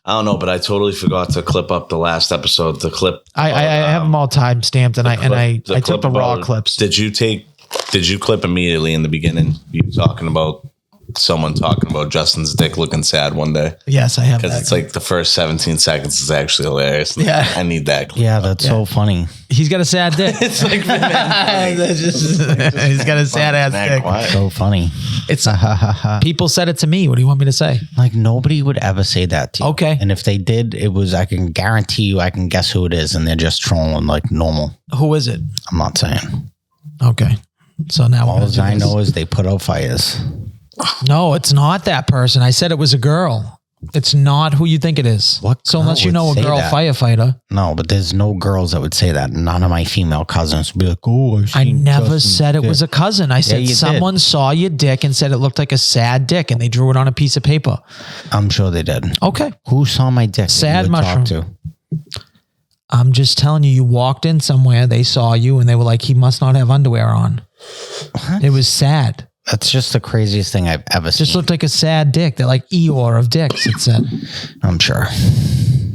I don't know, but I totally forgot to clip up the last episode. The clip. I have them all time stamped, and I took the raw clips. Did you clip immediately in the beginning? You talking about someone talking about Justin's dick looking sad one day? Yes, I have. Because it's like the first 17 seconds is actually hilarious. Yeah, I need that clip. Yeah, that's so funny. He's got a sad dick. It's like he's got a sad ass dick. So funny. It's people said it to me. What do you want me to say? Like nobody would ever say that to you. Okay. And if they did, it was, I can guarantee you, I can guess who it is, and they're just trolling like normal. Who is it? I'm not saying. Okay. So now all I know is they put out fires. No, it's not that person. I said it was a girl. It's not who you think it is. What? So unless you know a girl firefighter. No, but there's no girls that would say that. None of my female cousins would be like, oh, I never said it was a cousin. I said someone saw your dick and said it looked like a sad dick, and they drew it on a piece of paper. I'm sure they did. Okay. Who saw my dick? Sad mushroom. I'm just telling you, you walked in somewhere, they saw you, and they were like, he must not have underwear on. What? It was sad. That's just the craziest thing I've ever seen. Just looked like a sad dick. They're like Eeyore of dicks, it said. I'm sure.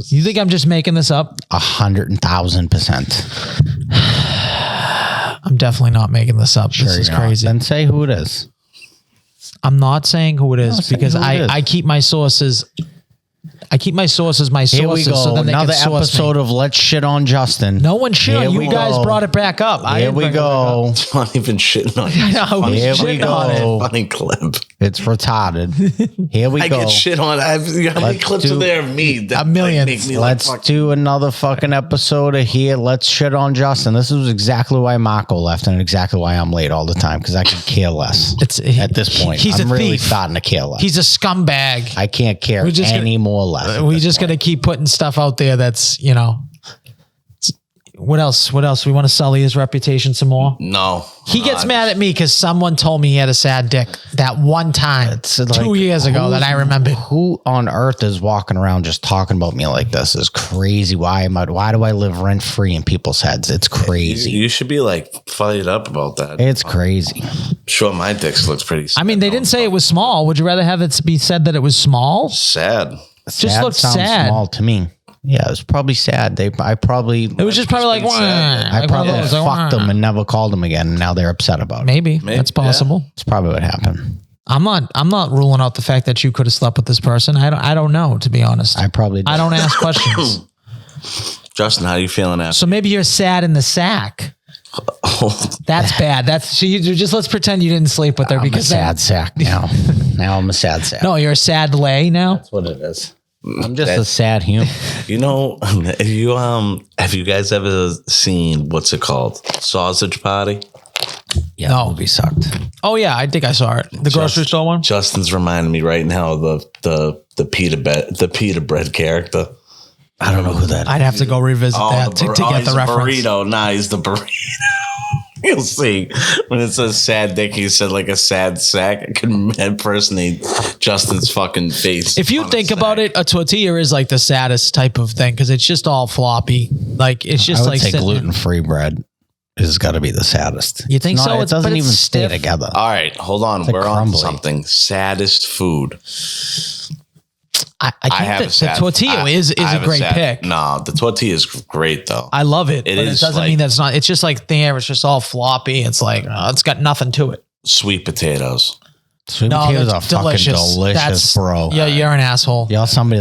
You think I'm just making this up? 100,000%. I'm definitely not making this up. Sure, this is crazy. Then say who it is. I'm not saying who it is because I keep my sources. I keep my sources my sources. Here we go. So then another episode of Let's Shit on Justin. No one shit on you. Guys brought it back up. Here we go. It's not even shitting on you. Here we go. Funny clip. It's retarded. Here we go. I get shit on. How many clips are there of me? A million. Let's do another fucking episode of Here. Let's Shit on Justin. This is exactly why Marco left and exactly why I'm late all the time because I could care less. At this point, I'm really starting to care less. He's a scumbag. I can't care any more less. We're just going to keep putting stuff out there that's, you know. What else? We want to sully his reputation some more? No. He gets mad at me because someone told me he had a sad dick that one time 2 years ago that I remember. Who on earth is walking around just talking about me like this? Is crazy. Why do I live rent free in people's heads? It's crazy. You should be like fired up about that. It's crazy. Sure, my dick looks pretty sad. I mean, they didn't say it was small. Would you rather have it be said that it was small? Sad. Just looked sad. Small to me. Yeah, it was probably sad. It was just probably like, I probably fucked them and never called them again. And now they're upset about it. Maybe. That's possible. Yeah. It's probably what happened. I'm not ruling out the fact that you could have slept with this person. I don't know, to be honest. I probably did. I don't ask questions. Justin, how are you feeling after? So maybe you're sad in the sack. That's bad. Let's pretend you didn't sleep with her because I'm a sad sack now. Now I'm a sad sack. No, you're a sad lay now. That's what it is. I'm just a sad human. You know, have you guys ever seen what's it called? Sausage Party? Yeah, no, movie sucked. Oh yeah, I think I saw it. The grocery store one. Justin's reminding me right now of the pita bread character. I don't know who that is. I'd have to go revisit that to get the reference. Burrito. Nah, he's the burrito. You'll see when it says sad dick, he said like a sad sack. I can impersonate Justin's fucking face. If you think about it, a tortilla is like the saddest type of thing because it's just all floppy. Like it's just I would like say gluten-free bread has got to be the saddest. You think so? It doesn't even stay together. All right, hold on. We're on something. Saddest food. I think the tortilla is a great pick. No, the tortilla is great though. I love it. It doesn't mean that's not. It's just like there. It's just all floppy. It's like it's got nothing to it. Sweet potatoes. Sweet potatoes are fucking delicious, bro. Yeah, you're an asshole. That's somebody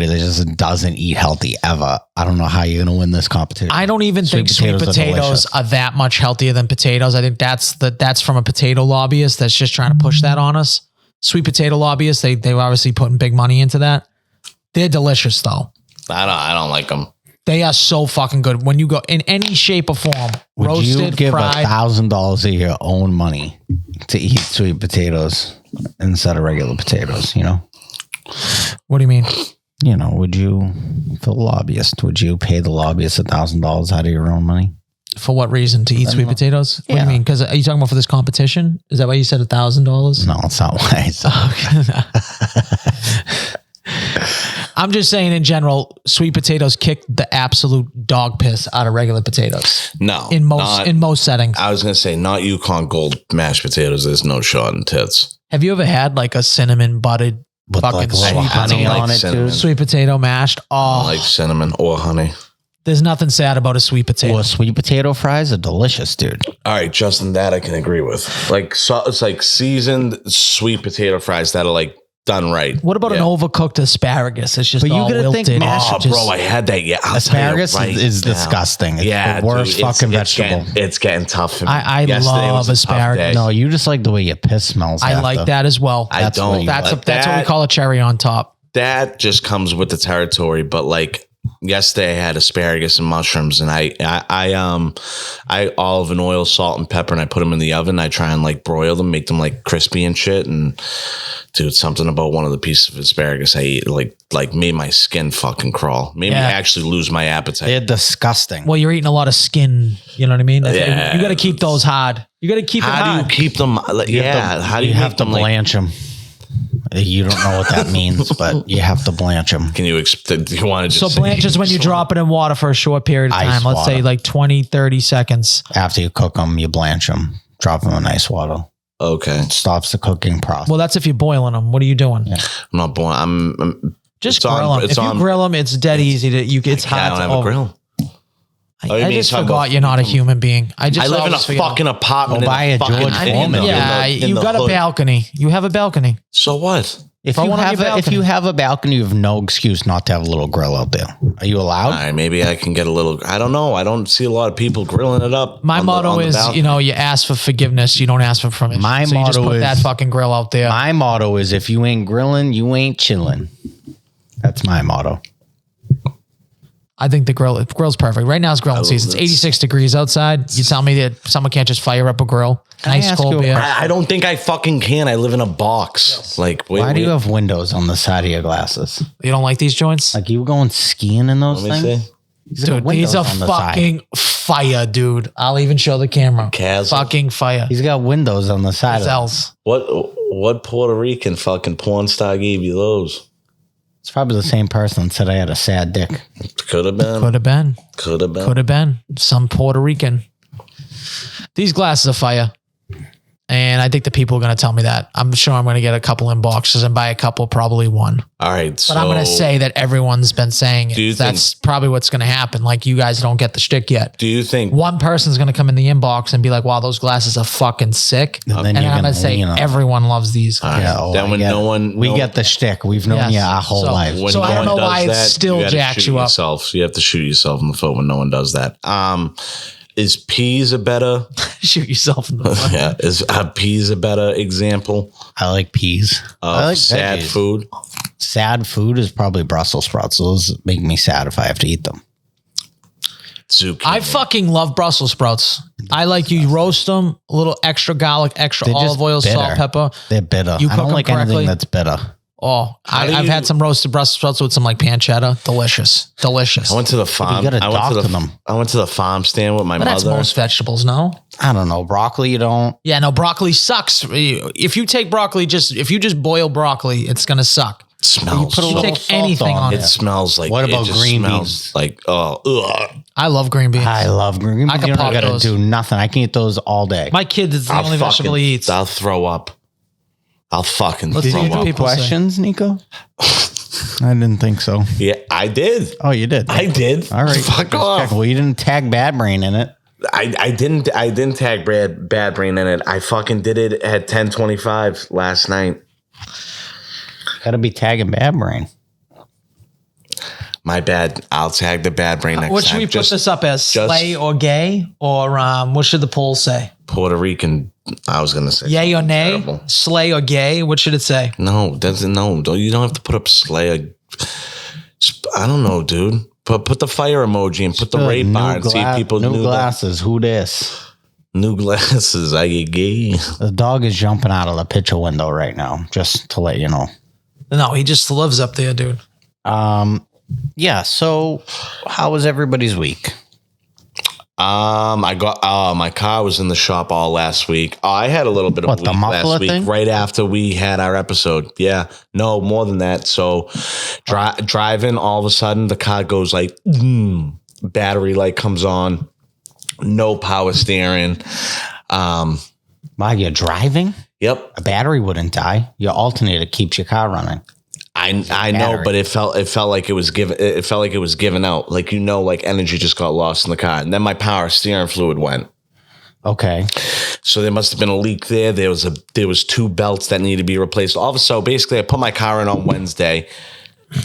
that just doesn't eat healthy ever. I don't know how you're gonna win this competition. I don't even think sweet potatoes are that much healthier than potatoes. I think that's from a potato lobbyist that's just trying to push that on us. Sweet potato lobbyists, they were obviously putting big money into that. They're delicious though. I don't like them. They are so fucking good. When you go in any shape or form, Would roasted, you give fried. $1,000 of your own money to eat sweet potatoes instead of regular potatoes? You know. What do you mean? You know, would you, for the lobbyist, would you pay the lobbyist $1,000 out of your own money? For what reason? To eat sweet potatoes? What do you mean? Because are you talking about for this competition? Is that why you said $1,000? No, it's not why I said. I'm just saying in general, sweet potatoes kick the absolute dog piss out of regular potatoes. No. In most settings. I was going to say, not Yukon Gold mashed potatoes. There's no shot in tits. Have you ever had like a cinnamon buttered With fucking like a little sweet honey potato, on it, too. sweet potato mashed? I Oh, like cinnamon or honey. there's nothing sad about a sweet potato. Well, sweet potato fries are delicious, dude. All right, Justin, that I can agree with. Like, so it's like seasoned sweet potato fries that are like done right. What about an overcooked asparagus? It's just But you all gotta think wilted. mashed- Oh, bro, I had that. Yeah, I'll Asparagus tell you right is now. disgusting. It's Yeah, the worst dude, fucking vegetable. It's getting tough for me. I Yesterday love was a tough asparagus. day. No, you just like the way your piss smells. I like that as well. I That's what don't. you That's like that's what we that. call a cherry on top. That just comes with the territory. But like yesterday, I had asparagus and mushrooms, and I olive and oil, salt and pepper, and I put them in the oven. I try and like broil them, make them like crispy and shit. And dude, something about one of the pieces of asparagus I eat like made my skin fucking crawl. Made me actually lose my appetite. They're disgusting. Well, you're eating a lot of skin. You know what I mean? Yeah. You got to keep those hard. You got to keep them How do hard. you keep them? Like, how do you have make to them like? blanch them? You don't know what that means, but you have to blanch them. Can you? Do you want to just So blanch is when you drop it in water for a short period of Ice time. Let's say water. like 20, 30 seconds. After you cook them, you blanch them. Drop them in ice water. Okay, It stops the cooking process. Well, that's if you're boiling them. What are you doing? Yeah. I'm not born. I'm Just It's on- grill them. it's If you on- grill them, it's dead easy to. It's I hard don't to have a grill. Oh, you I mean just talk forgot about- you're not a human being. I I live in a always forget. fucking apartment. Go buy in a fucking George thing, Foreman. Yeah, in you the got a hood. balcony. You have a balcony. So what? If Throw you one on have your if you balcony. have a balcony, you have no excuse not to have a little grill out there. Are you allowed? All right, maybe I can get a little. I don't know. I don't see a lot of people grilling it up. My on motto the is, balcony. you ask for forgiveness, you don't ask for permission. My so you just motto put is- that fucking grill out there. My motto is: if you ain't grilling, you ain't chilling. That's my motto. I think the grill's perfect. Right now it's grilling season. It's 86 degrees outside. You tell me that someone can't just fire up a grill? Can I Nice ask cold you a beer. question? I don't think I fucking can. I live in a box. Like, Why do you have windows on the side of your glasses? You don't like these joints? Like you going skiing in those Let me things? see. These got Dude, windows these are on the side. fucking fire, dude. I'll even show the camera. Chasm. Fucking fire. He's got windows on the side. Of them. Cells. What Puerto Rican fucking porn star gave you those? It's probably the same person that said I had a sad dick. Could have been. Could have been. Could have been. Could have been. Some Puerto Rican. These glasses are fire. And I think the people are going to tell me that. I'm sure I'm going to get a couple in boxes, and by a couple, probably one. All right. So But I'm going to say that everyone's been saying Do you it. That's probably what's going to happen. Like, you guys don't get the shtick yet. do you think? One person's going to come in the inbox and be like, wow, those glasses are fucking sick. And then And you're I'm gonna going to say, lean on it. everyone loves these. Yeah, oh, Then I when get no it. one- we no- get the shtick. We've known Yes. you our whole So- life. When So I no don't one know does why it that, still you gotta jacks shoot you up. yourself. You have to shoot yourself in the foot when no one does that. Is peas a better? Shoot yourself in the foot. Yeah. Is peas a better example I like peas. I of like sad veggies. food? Sad food is probably Brussels sprouts. Those make me sad if I have to eat them. Zucchini. I fucking love Brussels sprouts. I like you roast them, a little extra garlic, extra They're just olive oil, bitter. salt, pepper. They're bitter. You I cook don't them like correctly? anything that's bitter. Oh, do I've you- had some roasted Brussels sprouts with some like pancetta. Delicious. Delicious. I went to the farm. gotta I went talk to to the them. I went to the farm stand with my But that's mother. most vegetables, no? I don't know. Broccoli, you don't. Yeah, no, broccoli sucks. If you take broccoli, if you just boil broccoli, it's going to suck. It smells. put a so- little Take salt anything on it it. smells like. What it about just green smells beans? Like ugh. I love green beans. I love green beans. I can You don't pop got to those. do nothing. I can eat those all day. My kid is the only vegetable he eats. I'll throw up. I'll fucking Let's throw see what up. people say. Questions, Nico? I didn't think so. Yeah, I did. Oh, you did. I did. All right. Fuck Just off. check. Well, you didn't tag Bad Brain in it. I didn't tag Bad Brain in it. I fucking did it at 10:25 last night. Got to be tagging Bad Brain. My bad. I'll tag the Bad Brain next What should time. we put this up as? Slay or gay? Or what should the poll say? Puerto Rican. I was gonna say Yay or nay? terrible. Slay or gay? What should it say? No, doesn't no. Don't you don't have to put up slay. I don't know, dude. Put the fire emoji and put the rate bar and see if people new glasses. Who this? New glasses. I get gay. The dog is jumping out of the picture window right now, just to let you know. No, he just lives up there, dude. Yeah. So, how was everybody's week? I got my car was in the shop all last week. I had a little bit of a week last week, right after we had our episode. Yeah, no, more than that. So driving, all of a sudden the car goes like battery light comes on, no power steering. While you're driving? Yep. A battery wouldn't die. Your alternator keeps your car running. I know, but it felt like it was given out. Like, like energy just got lost in the car. And then my power steering fluid went. Okay. So there must have been a leak there. There was 2 belts that needed to be replaced. So basically I put my car in on Wednesday.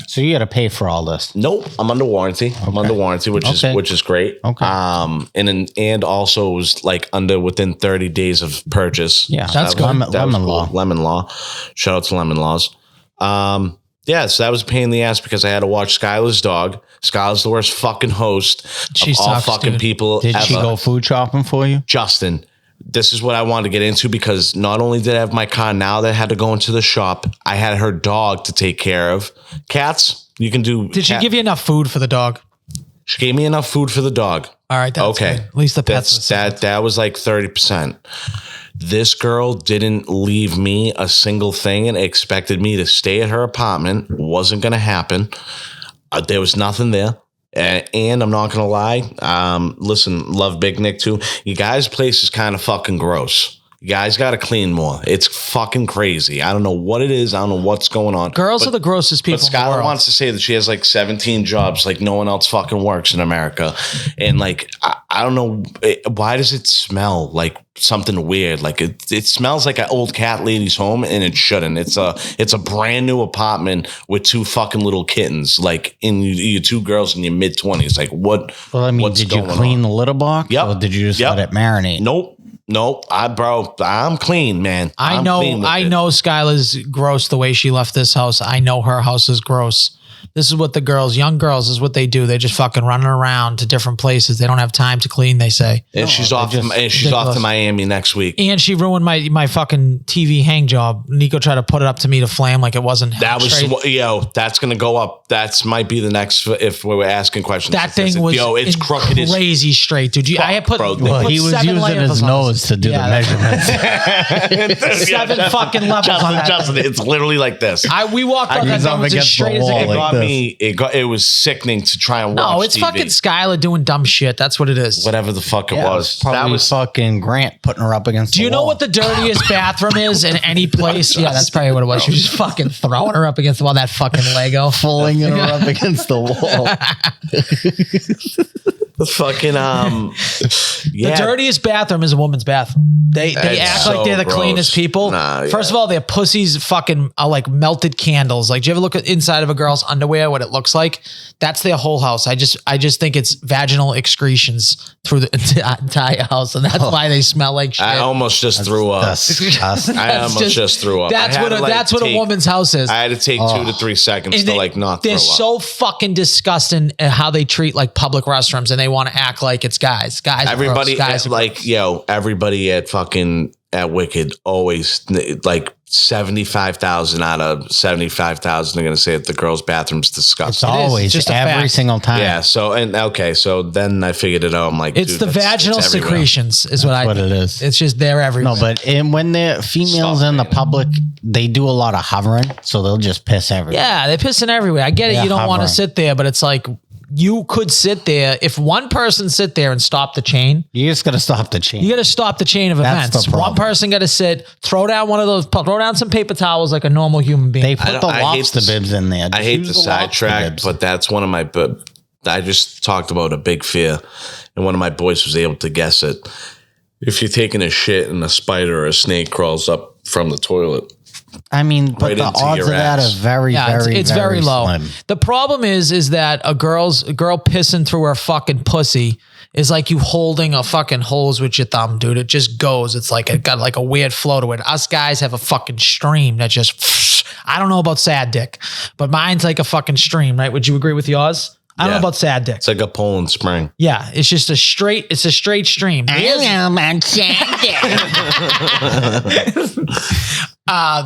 So you got to pay for all this? Nope. I'm under warranty. Okay. I'm under warranty, which is great. Okay. And also it was like within 30 days of purchase. Yeah. So that's good. Lemon Law. Lemon Law. Shout out to Lemon Laws. Yeah, so that was a pain in the ass because I had to watch Skylar's dog. Skylar's the worst fucking host of all fucking people ever. Did she go food shopping for you? Justin, this is what I wanted to get into because not only did I have my car now that had to go into the shop, I had her dog to take care of. Cats, you can do. Did she give you enough food for the dog? She gave me enough food for the dog. All right, that's okay. Good. At least the pets. That was like 30%. This girl didn't leave me a single thing and expected me to stay at her apartment. Wasn't going to happen. There was nothing there. And I'm not going to lie. Listen, love Big Nick too. You guys' place is kind of fucking gross. You guys got to clean more. It's fucking crazy. I don't know what it is. I don't know what's going on. Girls are the grossest people in the world. Skylar wants to say that she has like 17 jobs, like no one else fucking works in America. And like, I don't know. Why does it smell like something weird? Like it smells like an old cat lady's home and it shouldn't. It's a brand new apartment with 2 fucking little kittens, like in your 2 girls in your mid 20s. Like what? Well, I mean, did you clean the litter box? Yep. Or did you just let it marinate? Nope. I'm clean, man. I know Skylar's gross the way she left this house. I know her house is gross. This is what young girls is what they do. They just fucking running around to different places. They don't have time to clean, they say. And she's off to Miami next week. And she ruined my fucking TV hang job. Nico tried to put it up to me to flame like it wasn't. That's going to go up. That's might be the next, if we were asking questions. That thing was it's crooked. Crazy straight, dude. I had put, he was using his nose to do the measurements. 7 fucking levels on that. Justin, it's literally like this. We walked up that thing was as straight as it got. It was sickening to try and watch. No, it's TV. Fucking Skylar doing dumb shit. That's what it is. Whatever the fuck it was. That was fucking Grant putting her up against the wall. Do you know what the dirtiest bathroom is in any place? Yeah, that's probably what it was. She was just fucking throwing her up against the wall, that fucking Lego. Flinging her up against the wall. The fucking The dirtiest bathroom is a woman's bathroom. They act like they're the cleanest people. First of all, their pussies fucking are like melted candles. Like, do you ever look at inside of a girl's underwear, what it looks like? That's their whole house. I just think it's vaginal excretions through the entire house, and that's why they smell like shit. I almost just threw up. Just threw up. That's what a woman's house is. I had to take 2 to 3 seconds to like not throw up. They're so fucking disgusting at how they treat like public restrooms, and they want to act like it's guys. Everybody everybody at Wicked always like 75,000 out of 75,000 are going to say that the girls' bathroom's disgusting. It's always just every single time. Yeah. So then I figured it out. I'm like, it's the vaginal secretions is what it is. It's just they're everywhere. No, but when they're females in the public, they do a lot of hovering, so they'll just piss everywhere. Yeah, they're pissing everywhere. I get it. You don't want to sit there, but it's like, you could sit there. If one person sit there and stop the chain, you just got to stop the chain. You got to stop the chain of events. One person got to sit, throw down some paper towels like a normal human being. They put the lobster bibs in there. I hate the sidetrack, but that's one of my. I just talked about a big fear, and one of my boys was able to guess it. If you're taking a shit and a spider or a snake crawls up from the toilet. I mean, but the odds of that are very low. Slim. The problem is that a girl pissing through her fucking pussy is like you holding a fucking hose with your thumb, dude. It just goes. It's like it got like a weird flow to it. Us guys have a fucking stream that just I don't know about sad dick, but mine's like a fucking stream, right? Would you agree with yours? I don't know about sad dick. It's like a Poland Spring. Yeah, it's just a straight stream. I know about sad dick.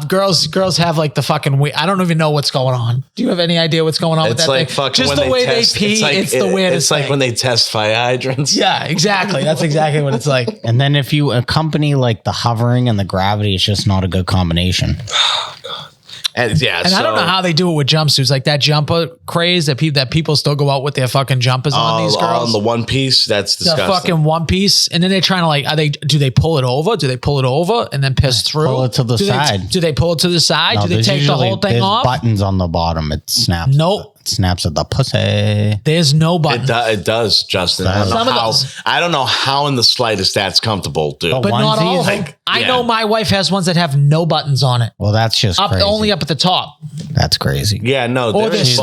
Girls have like the fucking I don't even know what's going on. Do you have any idea what's going on with that like thing? Fucking just the way they pee, it's the weirdest thing. It's like when they test fire hydrants. Yeah, exactly. That's exactly what it's like. And then if you accompany like the hovering and the gravity, it's just not a good combination. Oh, God. And I don't know how they do it with jumpsuits, like that jumper craze that people still go out with their fucking jumpers on these girls. On the one piece, that's disgusting. The fucking one piece, and then they're trying to like, do they pull it over? Do they pull it over and then piss through? Pull it to the side. Do they pull it to the side? No, do they take the whole thing off? Buttons on the bottom. It snaps. Nope. Snaps at the pussy. There's no button. It does, Justin. I don't know how in the slightest that's comfortable, dude. But not all of them. I know my wife has ones that have no buttons on it. Well, that's just crazy. Only up at the top. That's crazy. Yeah, no. She's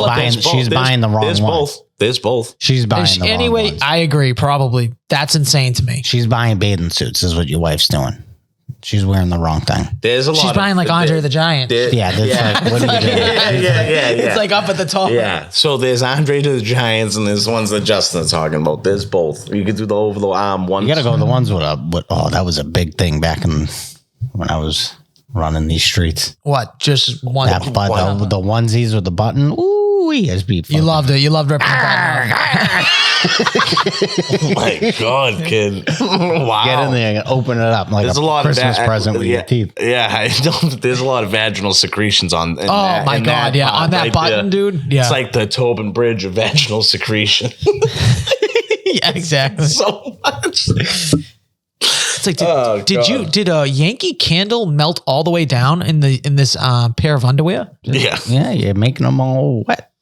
buying the wrong one. There's both. She's buying the wrong anyway, ones. I agree. Probably. That's insane to me. She's buying bathing suits is what your wife's doing. She's wearing the wrong thing. There's a lot. She's buying like Andre the Giant. Like, what are you doing? Yeah. It's like up at the top. Yeah. So there's Andre the Giants and there's ones that Justin's talking about. There's both. You could do the over the arm one. You got to go with the ones with that was a big thing back when I was running these streets. What? Just one? The onesies with the button. Ooh, you loved it. You loved ripping the button. Oh my God, kid. Wow. Get in there and open it up like there's a lot Christmas present with your teeth. Yeah, I don't. There's a lot of vaginal secretions on. My God, yeah. On that right button, there. Dude. Yeah. It's like the Tobin Bridge of vaginal secretion. Yeah, exactly. So much. It's like, did a Yankee Candle melt all the way down in this pair of underwear? Yeah. Yeah, you're making them all wet.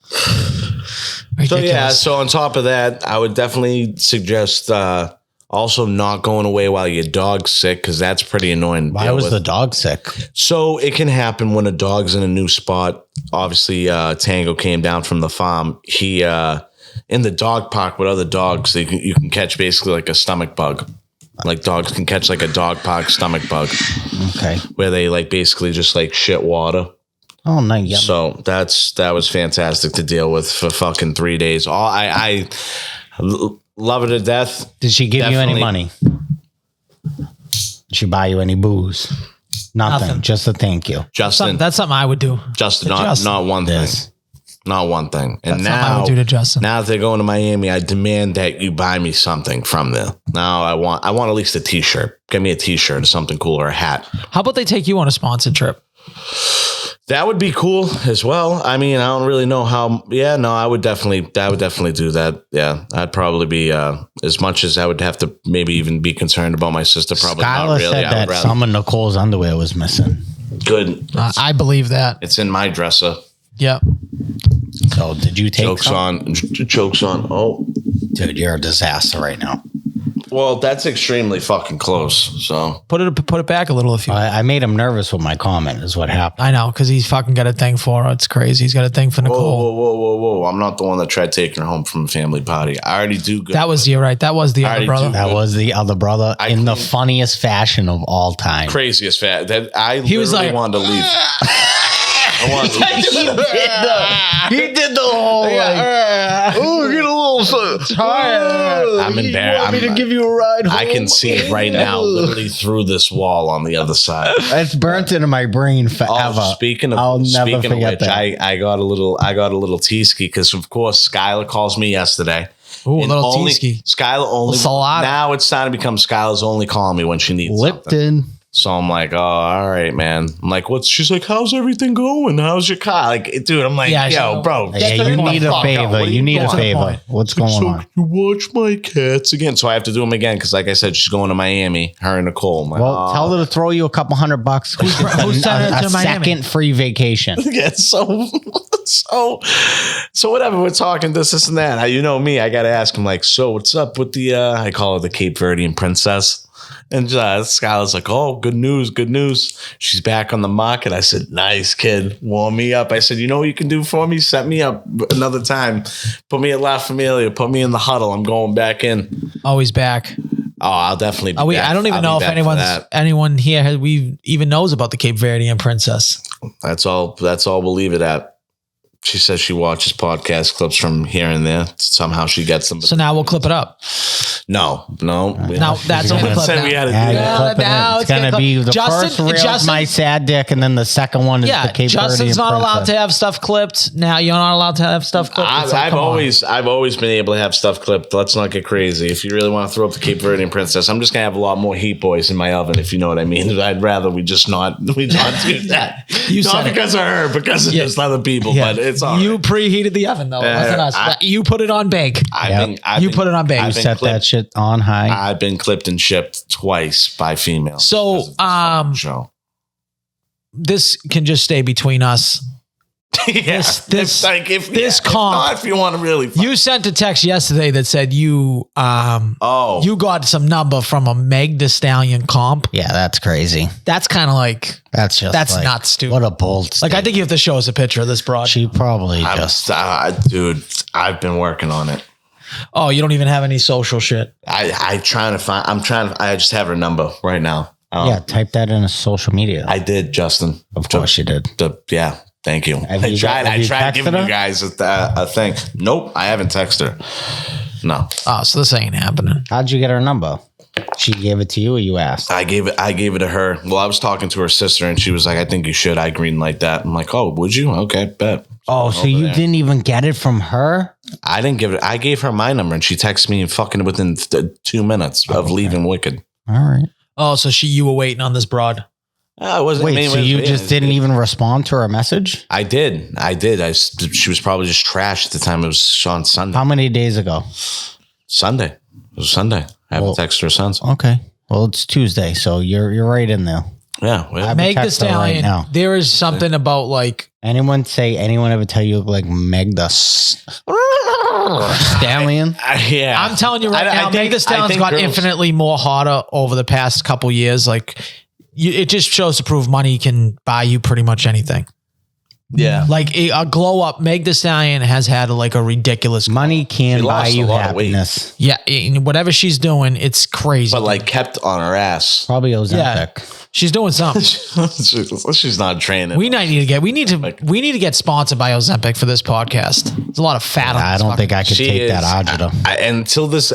Ridiculous. So on top of that, I would definitely suggest also not going away while your dog's sick, because that's pretty annoying. Why was the dog sick? So it can happen when a dog's in a new spot. Obviously, Tango came down from the farm. He in the dog park with other dogs, you can catch basically like a stomach bug. Like dogs can catch like a dog park stomach bug. Okay. Where they like basically just like shit water. Oh, nice. Yep. So that was fantastic to deal with for fucking 3 days. I love her to death. Did she give you any money? Did she buy you any booze? Nothing. Just a thank you. Justin. That's something I would do. Justin, not one thing. Not one thing. And that's now, I would do to Justin. Now that they're going to Miami, I demand that you buy me something from there. Now I want at least a t-shirt. Get me a t-shirt or something cool, or a hat. How about they take you on a sponsored trip? That would be cool as well. I mean, I don't really know how. Yeah, no, I would definitely do that. Yeah, I'd probably be as much as I would have to maybe even be concerned about my sister. Probably Skylar not really. said that some of Nicole's underwear was missing. Good. I believe that. It's in my dresser. Yep. So did you take jokes on? Oh, dude, you're a disaster right now. Well, that's extremely fucking close. So put it back a little if you. I made him nervous with my comment. Is what happened. I know, because he's fucking got a thing for her. It's crazy. He's got a thing for Nicole. Whoa! I'm not the one that tried taking her home from a family party. I already do good. That was the other brother. That was the other brother in the funniest fashion of all time. Craziest fat. He was like, wanted to leave. He did the whole get a little tired. I'm embarrassed. Want me to give you a ride home? I can see it right now, literally through this wall on the other side. It's burnt into my brain forever. I'll never forget that. I got a little teasky because of course Skylar calls me yesterday. Ooh, a little teasky. Skylar only. Now it's starting to become Skylar's only calling me when she needs Lipton. Something. So I'm like, oh, all right, man. I'm like, she's like, how's everything going? How's your car? Like, dude, I'm like, yo, bro. Yeah, you need a favor. You need a favor. What's going on? You watch my cats again. So I have to do them again because, like I said, she's going to Miami. Her and Nicole. Like, tell her to throw you a couple $100. Who's sending her to Miami? Second free vacation. Yeah, so whatever. We're talking this and that. You know me. I got to ask him, like, so what's up with the, I call her the Cape Verdean princess. And Skylar's like, oh, good news. She's back on the market. I said, nice, kid. Warm me up. I said, you know what you can do for me? Set me up another time. Put me at La Familia. Put me in the huddle. I'm going back in. Oh, he's back. Oh, I'll definitely be back. I don't even know if anyone here we even knows about the Cape Verdean princess. That's all we'll leave it at. She says she watches podcast clips from here and there. Somehow she gets them. So now we'll clip it up. No. Now that's what we clip now. We had to do that. Now it's going to be the first reel is my sad dick, and then the second one is the Cape Verdean Justin's not allowed to have stuff clipped. Now you're not allowed to have stuff clipped. I've always been able to have stuff clipped. Let's not get crazy. If you really want to throw up the Cape Verdean princess, I'm just going to have a lot more Heat Boys in my oven, if you know what I mean. I'd rather we not do that. Not because of her, because of just other people, but it's all right. You preheated the oven, though. It wasn't us. You put it on bake. You put it on bake. You set that shit on high. I've been clipped and shipped twice by females. So, this can just stay between us. If you want to really, you sent a text yesterday that said you got some number from a Meg the Stallion comp. Yeah, that's crazy. That's kind of like that's not stupid. What a bold statement. I think you have to show us a picture of this broad. She probably dude. I've been working on it. Oh, you don't even have any social shit. I just have her number right now. Type that in a social media. I did, Justin. Of course you did. Thank you. I tried giving you guys a thing. Nope, I haven't texted her. No. Oh, so this ain't happening. How'd you get her number? She gave it to you, or you asked? I gave it to her. Well, I was talking to her sister, and she was like, "I think you should." I green like that. I'm like, "Oh, would you? Okay, bet." So you didn't even get it from her? I didn't give it. I gave her my number, and she texted me fucking within 2 minutes of leaving Wicked. All right. Oh, so you were waiting on this broad. So you just didn't even respond to her message? I did. She was probably just trash at the time. It was on Sunday. How many days ago? Sunday. It was Sunday. I haven't texted her since. Okay. Well, it's Tuesday, so you're right in there. Yeah. Well, Meg the Stallion. Right, there is something about like anyone ever tell you like Meg the Stallion? Yeah. I'm telling you right now, Meg the Stallion's got infinitely more hotter over the past couple years. Like it just shows to prove money can buy you pretty much anything. Yeah. Like a glow up, Meg the Stallion has had a ridiculous money can buy you happiness. Yeah. Whatever she's doing, it's crazy. But like kept on her ass. Probably Ozempic. Yeah. She's doing something. She's not training. We need to get sponsored by Ozempic for this podcast. There's a lot of fat on I don't think I could take that agita.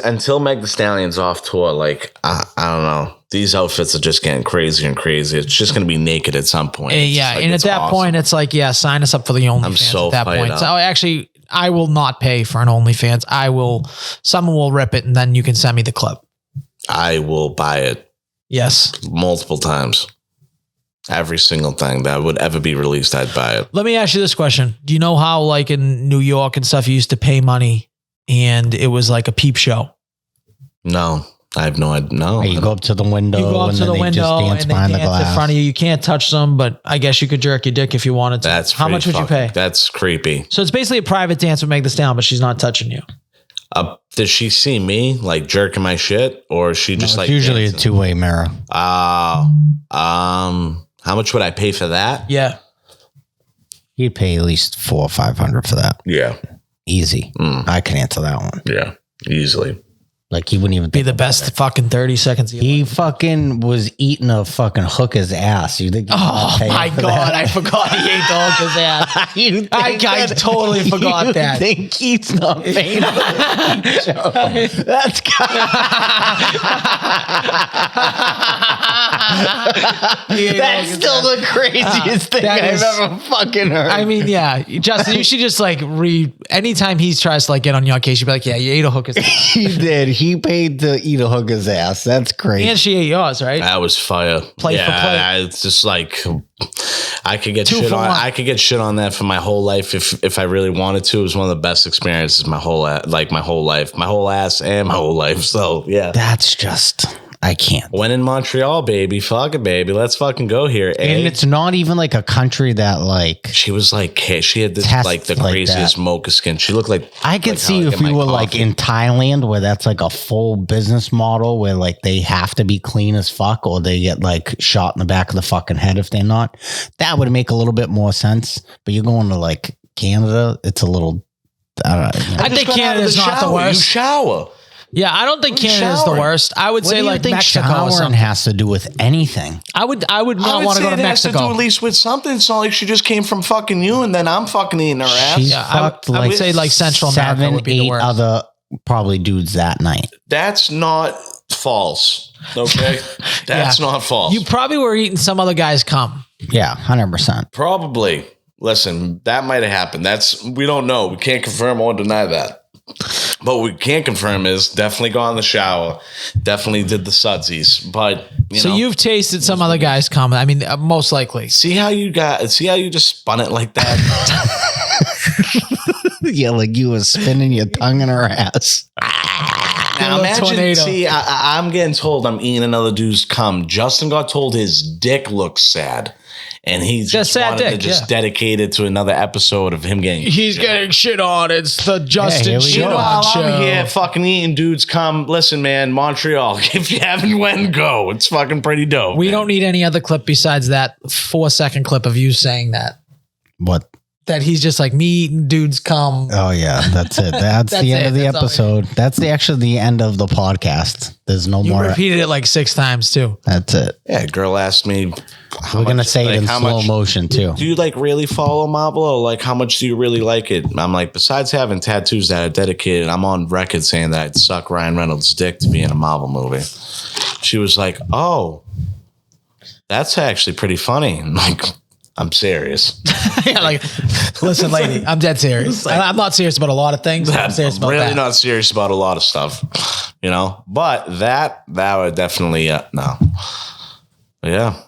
Until Meg the Stallion's off tour, like I don't know. These outfits are just getting crazier and crazier. It's just going to be naked at some point. And at that point, it's like, sign us up for the OnlyFans. I'm so at that point. Up. So actually, I will not pay for an OnlyFans. Someone will rip it, and then you can send me the clip. I will buy it. Yes. Multiple times. Every single thing that would ever be released, I'd buy it. Let me ask you this question. Do you know how, like in New York and stuff, you used to pay money and it was like a peep show? No. I have no idea. No. You go up to the window. And they dance behind the glass in front of you. You can't touch them, but I guess you could jerk your dick if you wanted to. How much would you pay? That's creepy. So it's basically a private dance with Meg the Stallion, but she's not touching you. Does she see me like jerking my shit, or is she just like usually dancing? A two-way mirror? How much would I pay for that? Yeah, you'd pay at least $400 or $500 for that. Yeah, easy. I can answer that one. Yeah, easily. Like he wouldn't even be the best fucking 30 seconds. He fucking was eating a fucking hooker's ass. You think? Oh my God! I forgot he ate the hooker's ass. I totally forgot that. Think he's not paying for that? That's that's still the craziest thing I've ever fucking heard. I mean, yeah, Justin, you should just like anytime he tries to like get on your case, you'd be like, yeah, you ate a hooker's ass. He did. He paid to eat a hooker's ass. That's crazy. And she ate yours, right? That was fire. Play for play. It's just like I could get shit on. I could get shit on that for my whole life if I really wanted to. It was one of the best experiences my whole life, my whole ass and my whole life. So yeah, that's just. I can't. When in Montreal, baby, fuck it, baby. Let's fucking go here. And it's not even like a country that like she was like she had this like the craziest mocha skin. She looked like I could see if we were like in Thailand where that's like a full business model where like they have to be clean as fuck or they get like shot in the back of the fucking head if they're not. That would make a little bit more sense. But you're going to like Canada, it's a little. I don't know. I think Canada's not the worst. You shower. Yeah, I don't think Canada is the worst. I would say like Mexico. Showering has to do with anything. I would not want to go to Mexico. It has to do at least with something. It's not like she just came from fucking you and then I'm fucking eating her ass. I would say like Central America would be the worst. 7, 8 other probably dudes that night. That's not false. Okay, that's not false. You probably were eating some other guy's cum. Yeah, 100%. Probably. Listen, that might have happened. We don't know. We can't confirm or deny that. But what we can confirm is definitely got in the shower, definitely did the sudsies. But you've tasted some other guy's cum. I mean, most likely. See how you just spun it like that? Yeah, like you was spinning your tongue in her ass. Now imagine, I'm getting told I'm eating another dude's cum. Justin got told his dick looks sad. And he's just wanted to dedicate it to another episode of him getting shit on. It's the Justin shit on show. I'm here fucking eating dudes cum. Listen, man, Montreal, if you haven't went, go. It's fucking pretty dope. We don't need any other clip besides that 4-second clip of you saying that. What? That he's just like, me eating dudes cum. Oh, yeah. That's it. That's the end of the episode. That's actually the end of the podcast. There's no more. You repeated it like 6 times, too. That's it. Yeah, girl asked me. We're going to say it in slow motion, too. Do you like really follow Marvel? Or like, how much do you really like it? I'm like, besides having tattoos that are dedicated, I'm on record saying that I'd suck Ryan Reynolds' dick to be in a Marvel movie. She was like, oh, that's actually pretty funny. I'm like, I'm serious. Yeah, like, listen, lady, I'm dead serious. Like, I'm not serious about a lot of things. I'm serious about really not serious about a lot of stuff, But that would definitely no. Yeah.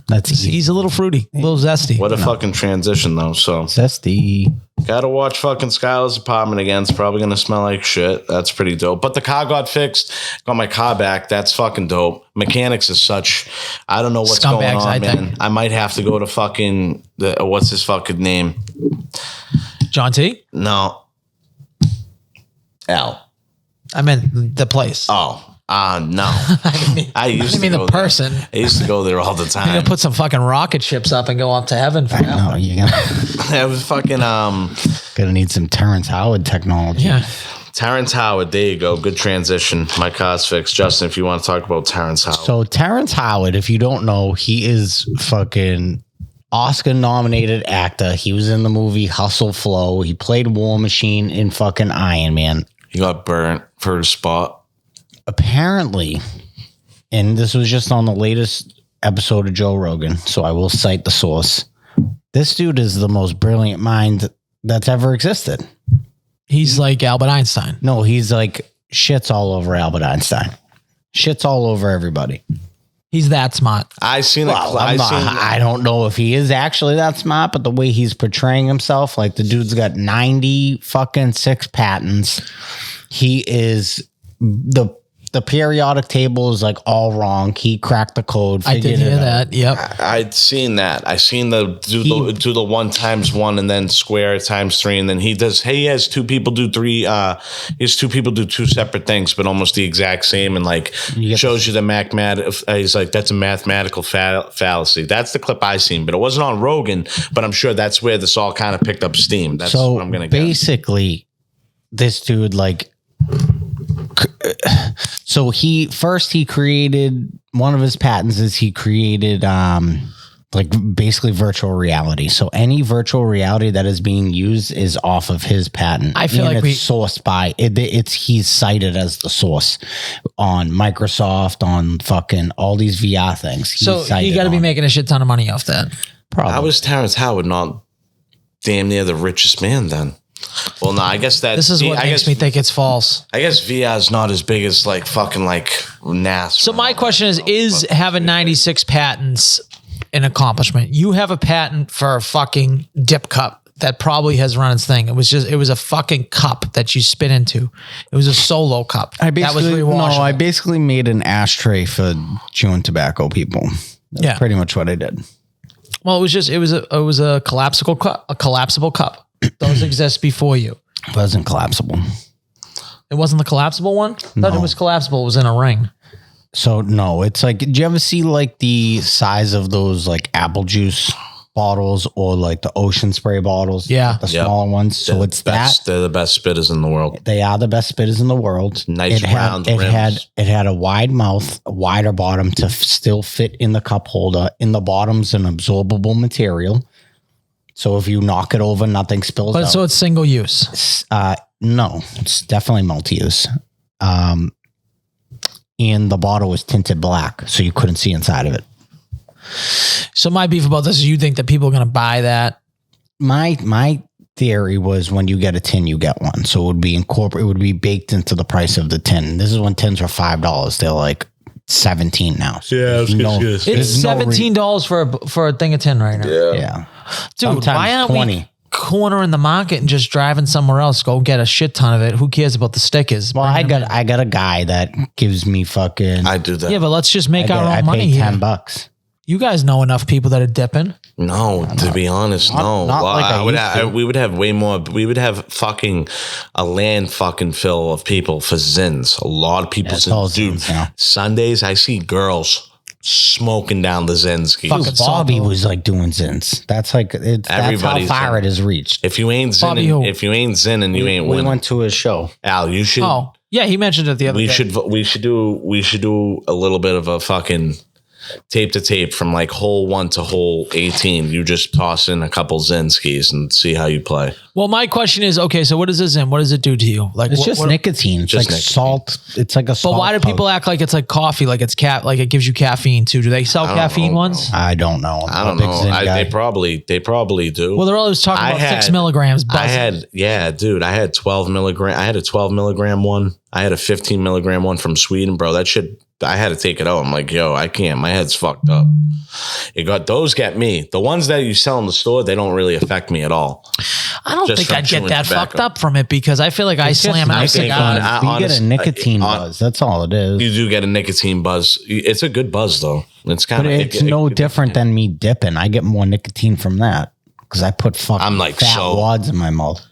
That's he's a little fruity, a little zesty. What a fucking transition, though. So zesty. Gotta watch fucking Skylar's apartment again. It's probably gonna smell like shit. That's pretty dope. But the car got fixed. Got my car back. That's fucking dope. Mechanics is such. I don't know what's going on, man. I might have to go to fucking what's his fucking name? John T? No. Al. I meant the place. Oh. No. I used to mean the person. There. I used to go there all the time. I'm gonna put some fucking rocket ships up and go up to heaven for that. No, you're gonna. That was fucking Gonna need some Terrence Howard technology. Yeah. Terrence Howard. There you go. Good transition. My car's fixed. Justin, if you want to talk about Terrence Howard. So Terrence Howard, if you don't know, he is fucking Oscar-nominated actor. He was in the movie Hustle Flow. He played War Machine in fucking Iron Man. He got burnt for his spot. Apparently, and this was just on the latest episode of Joe Rogan, so I will cite the source. This dude is the most brilliant mind that's ever existed. He's like Albert Einstein. No, he's like shits all over Albert Einstein. Shits all over everybody. He's that smart. I don't know if he is actually that smart, but the way he's portraying himself, like the dude's got 96 patents. He is the periodic table is like all wrong. He cracked the code. I did hear that. Yep. I'd seen that. I seen do the 1 times 1 and then square times 3. And then he has 2 people do 3. He has 2 people do 2 separate things, but almost the exact same. And like shows you the mathematical. He's like, that's a mathematical fallacy. That's the clip I seen, but it wasn't on Rogan, but I'm sure that's where this all kind of picked up steam. That's what I'm going to get. Basically, this dude like, so he created one of his patents is he created like basically virtual reality. So any virtual reality that is being used is off of his patent. I feel like it's sourced by he's cited as the source on Microsoft, on fucking all these VR things. So he got to be making a shit ton of money off that. Probably. How was Terrence Howard not damn near the richest man then? Well, no, I guess that this is what makes me think it's false. I guess VR is not as big as like fucking like NASA. So my question is having 96 patents an accomplishment? You have a patent for a fucking dip cup that probably has run its thing. It was a fucking cup that you spit into. It was a solo cup. I basically made an ashtray for chewing tobacco people. That's pretty much what I did. Well, it was a collapsible cup. A collapsible cup. Those exist before you. It wasn't collapsible. It wasn't the collapsible one? I thought it was collapsible. It was in a ring. So no, it's like, did you ever see like the size of those like apple juice bottles or like the ocean spray bottles. Yeah. The smaller ones. So they're it's that. They're the best spitters in the world. They are the best spitters in the world. Nice round rims. It had a wide mouth, a wider bottom to still fit in the cup holder. In the bottom's an absorbable material. So if you knock it over, nothing spills out. So it's single use? No, it's definitely multi-use. And the bottle was tinted black, so you couldn't see inside of it. So my beef about this is you think that people are going to buy that? My theory was when you get a tin, you get one. So it would be it would be baked into the price of the tin. This is when tins were $5. They're like $17 now. So it's $17 for a thing of tin right now. Yeah. Dude, sometimes why aren't 20. we cornering the market and just driving somewhere else? Go get a shit ton of it. Who cares about the stickers? Well, I got a guy that gives me fucking. I do that. Yeah, but let's just make our own money here. $10. You guys know enough people that are dipping. No, to be honest, no. Not like we would have way more. We would have fucking a land fucking fill of people for zins. A lot of people. Dude, Sundays I see girls smoking down the Zinskis. Fucking Bobby was like doing zins. That's like that's how far it has reached. If you ain't zinning, you ain't winning. We went to his show. Al, you should. Oh, yeah, he mentioned it the other day. We should do a little bit of a fucking tape to tape from like hole 1 to hole 18. You just toss in a couple Zinskis and see how you play. Well, my question is, okay, so what is this in? What does it do to you? Like it's just nicotine. It's like nicotine. Salt. It's like a salt. But why do people act like it's like coffee? Like it's like it gives you caffeine too? Do they sell caffeine ones? I don't know. I don't know. They probably do. Well, they're always talking about 6 milligrams. I had 12 milligram. I had a 12 milligram one. I had a 15 milligram one from Sweden, bro. That shit. I had to take it out. I'm like, yo, I can't. My head's fucked up. Those get me. The ones that you sell in the store, they don't really affect me at all. I don't think I'd get that fucked up from it because I feel like I slam out a cigar. You get a nicotine buzz. That's all it is. You do get a nicotine buzz. It's a good buzz though. It's kind of. It's no different than me dipping. I get more nicotine from that because I put fucking fat wads in my mouth.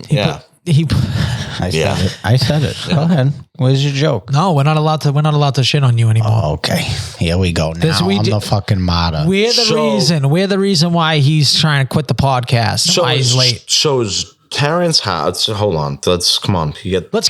Yeah. I said it. Go ahead. Where's your joke? No, we're not allowed to shit on you anymore. Oh, okay. Here we go. Now I'm the fucking martyr. We're the reason why he's trying to quit the podcast. Why he's late. So is Terrence Howard. So hold on. Let's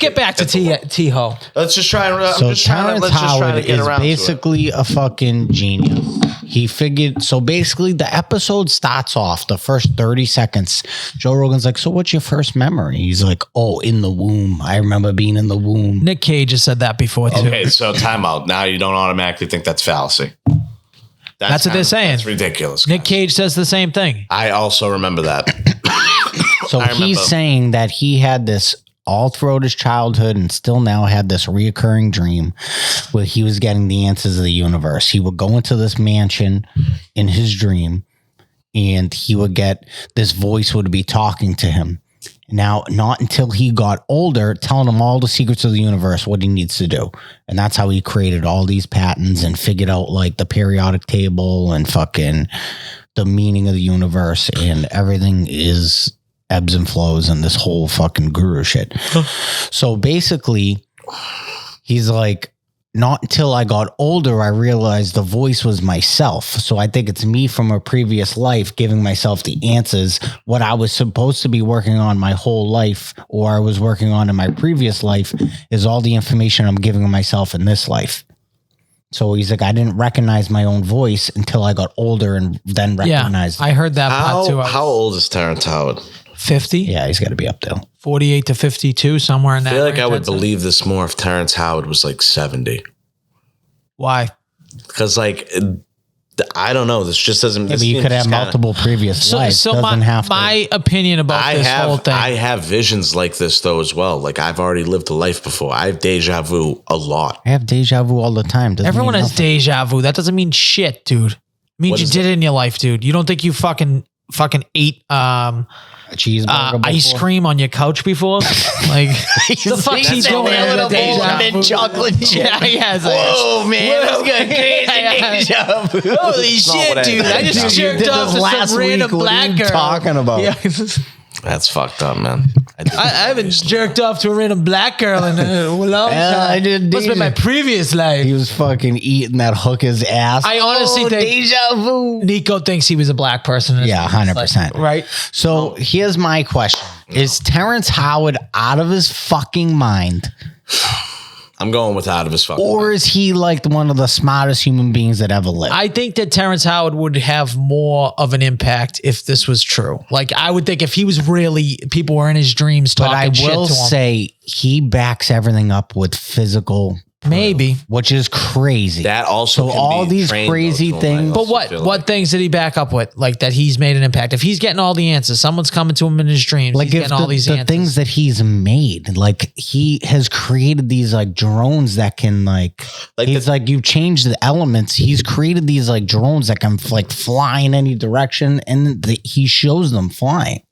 get back to T-Ho. Let's just try and Terrence Howard is basically a fucking genius. He figured, so basically the episode starts off, the first 30 seconds. Joe Rogan's like, so what's your first memory? He's like, oh, in the womb. I remember being in the womb. Nick Cage has said that before too. Okay, so time out. Now you don't automatically think that's fallacy. That's what they're saying. That's ridiculous. Nick Cage says the same thing. I also remember that. So he's saying that he had this all throughout his childhood and still now had this reoccurring dream where he was getting the answers of the universe. He would go into this mansion in his dream and he would get this voice would be talking to him. Now, not until he got older, telling him all the secrets of the universe, what he needs to do. And that's how he created all these patterns and figured out like the periodic table and fucking the meaning of the universe, and everything is ebbs and flows and this whole fucking guru shit. So basically, he's like, not until I got older, I realized the voice was myself. So I think it's me from a previous life giving myself the answers. What I was supposed to be working on my whole life, or I was working on in my previous life, is all the information I'm giving myself in this life. So he's like, I didn't recognize my own voice until I got older and then recognized it. I heard that part too. How old is Terrence Howard? 50? Yeah, he's got to be up there. 48 to 52, somewhere in that. I feel like I would believe this more if Terrence Howard was like 70. Why? Because like, I don't know. This just doesn't. Yeah, but you could have multiple previous lives. So my opinion about this whole thing. I have visions like this though as well. Like I've already lived a life before. I have deja vu a lot. I have deja vu all the time. Everyone has deja vu. That doesn't mean shit, dude. It means you did it in your life, dude. You don't think you fucking ate a cheeseburger ice cream on your couch before? Like the fuck he's doing with mint chocolate chip. Yeah, he has. Whoa, man, that's good. Crazy deja vu. Holy shit, dude! I just jerked off to some random black girl. Talking about. Yeah. That's fucked up, man. I haven't jerked off to a random black girl in a long time. I did. Must have been my previous life. He was fucking eating that hooker's ass. I honestly think deja vu. Nico thinks he was a black person. Yeah, 100%. Right. So here's my question: is Terrence Howard out of his fucking mind? I'm going with out of his fucking Or is he like one of the smartest human beings that ever lived? I think that Terrence Howard would have more of an impact if this was true. Like, I would think if he was really, people were in his dreams talking shit to him. But I will say he backs everything up with physical maybe, which is crazy. That also so all these crazy things. But what things did he back up with? Like that he's made an impact. If he's getting all the answers, someone's coming to him in his dreams. Like he's getting all these answers. Things that he's made, like he has created these like drones that can like he's like you change the elements. He's created these like drones that can like fly in any direction, and he shows them flying.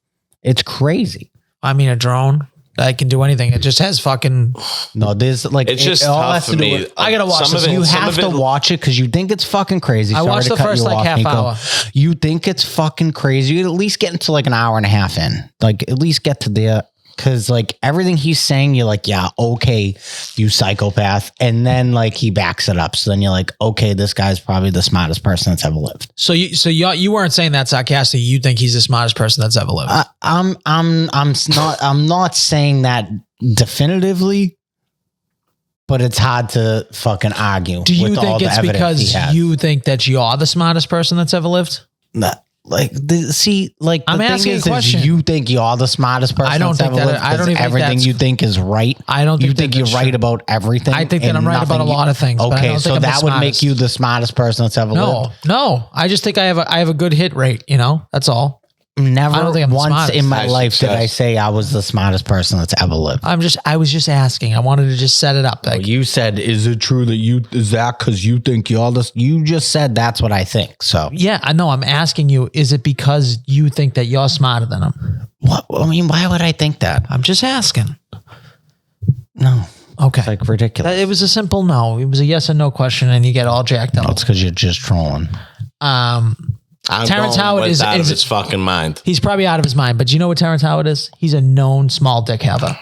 It's crazy. I mean, a drone. I can do anything. It just has fucking. No, there's like it's just all has to me. I gotta watch this. You have to watch it because you think it's fucking crazy. I watched the first like half hour. You think it's fucking crazy. You at least get into like an hour and a half in. Like at least get to there. Because like everything he's saying, you're like, yeah, okay, you psychopath. And then like he backs it up. So then you're like, okay, this guy's probably the smartest person that's ever lived. So you weren't saying that sarcastic. You think he's the smartest person that's ever lived. I'm not saying that definitively, but it's hard to fucking argue. Do you think it's because you think that you are the smartest person that's ever lived? Nah. Like I'm asking a question. You think you're the smartest person? I don't think that. I don't even everything you think is right. I don't. You think you're right about everything. I think that I'm right about a lot of things. Okay, so that would make you the smartest person that's ever lived. No. I just think I have a good hit rate. You know, that's all. Never once in my life did I say I was the smartest person that's ever lived. I was just asking. I wanted to just set it up. Like, you said, is it true that is that because you think you're this? You just said that's what I think. So yeah, I know. I'm asking you, is it because you think that you're smarter than him? What? I mean, why would I think that? I'm just asking. No. Okay. It's like ridiculous. It was a simple no. It was a yes or no question, and you get all jacked up. It's because you're just trolling. Terrence Howard is out of his fucking mind. He's probably out of his mind, but do you know what Terrence Howard is? He's a known small dick haver.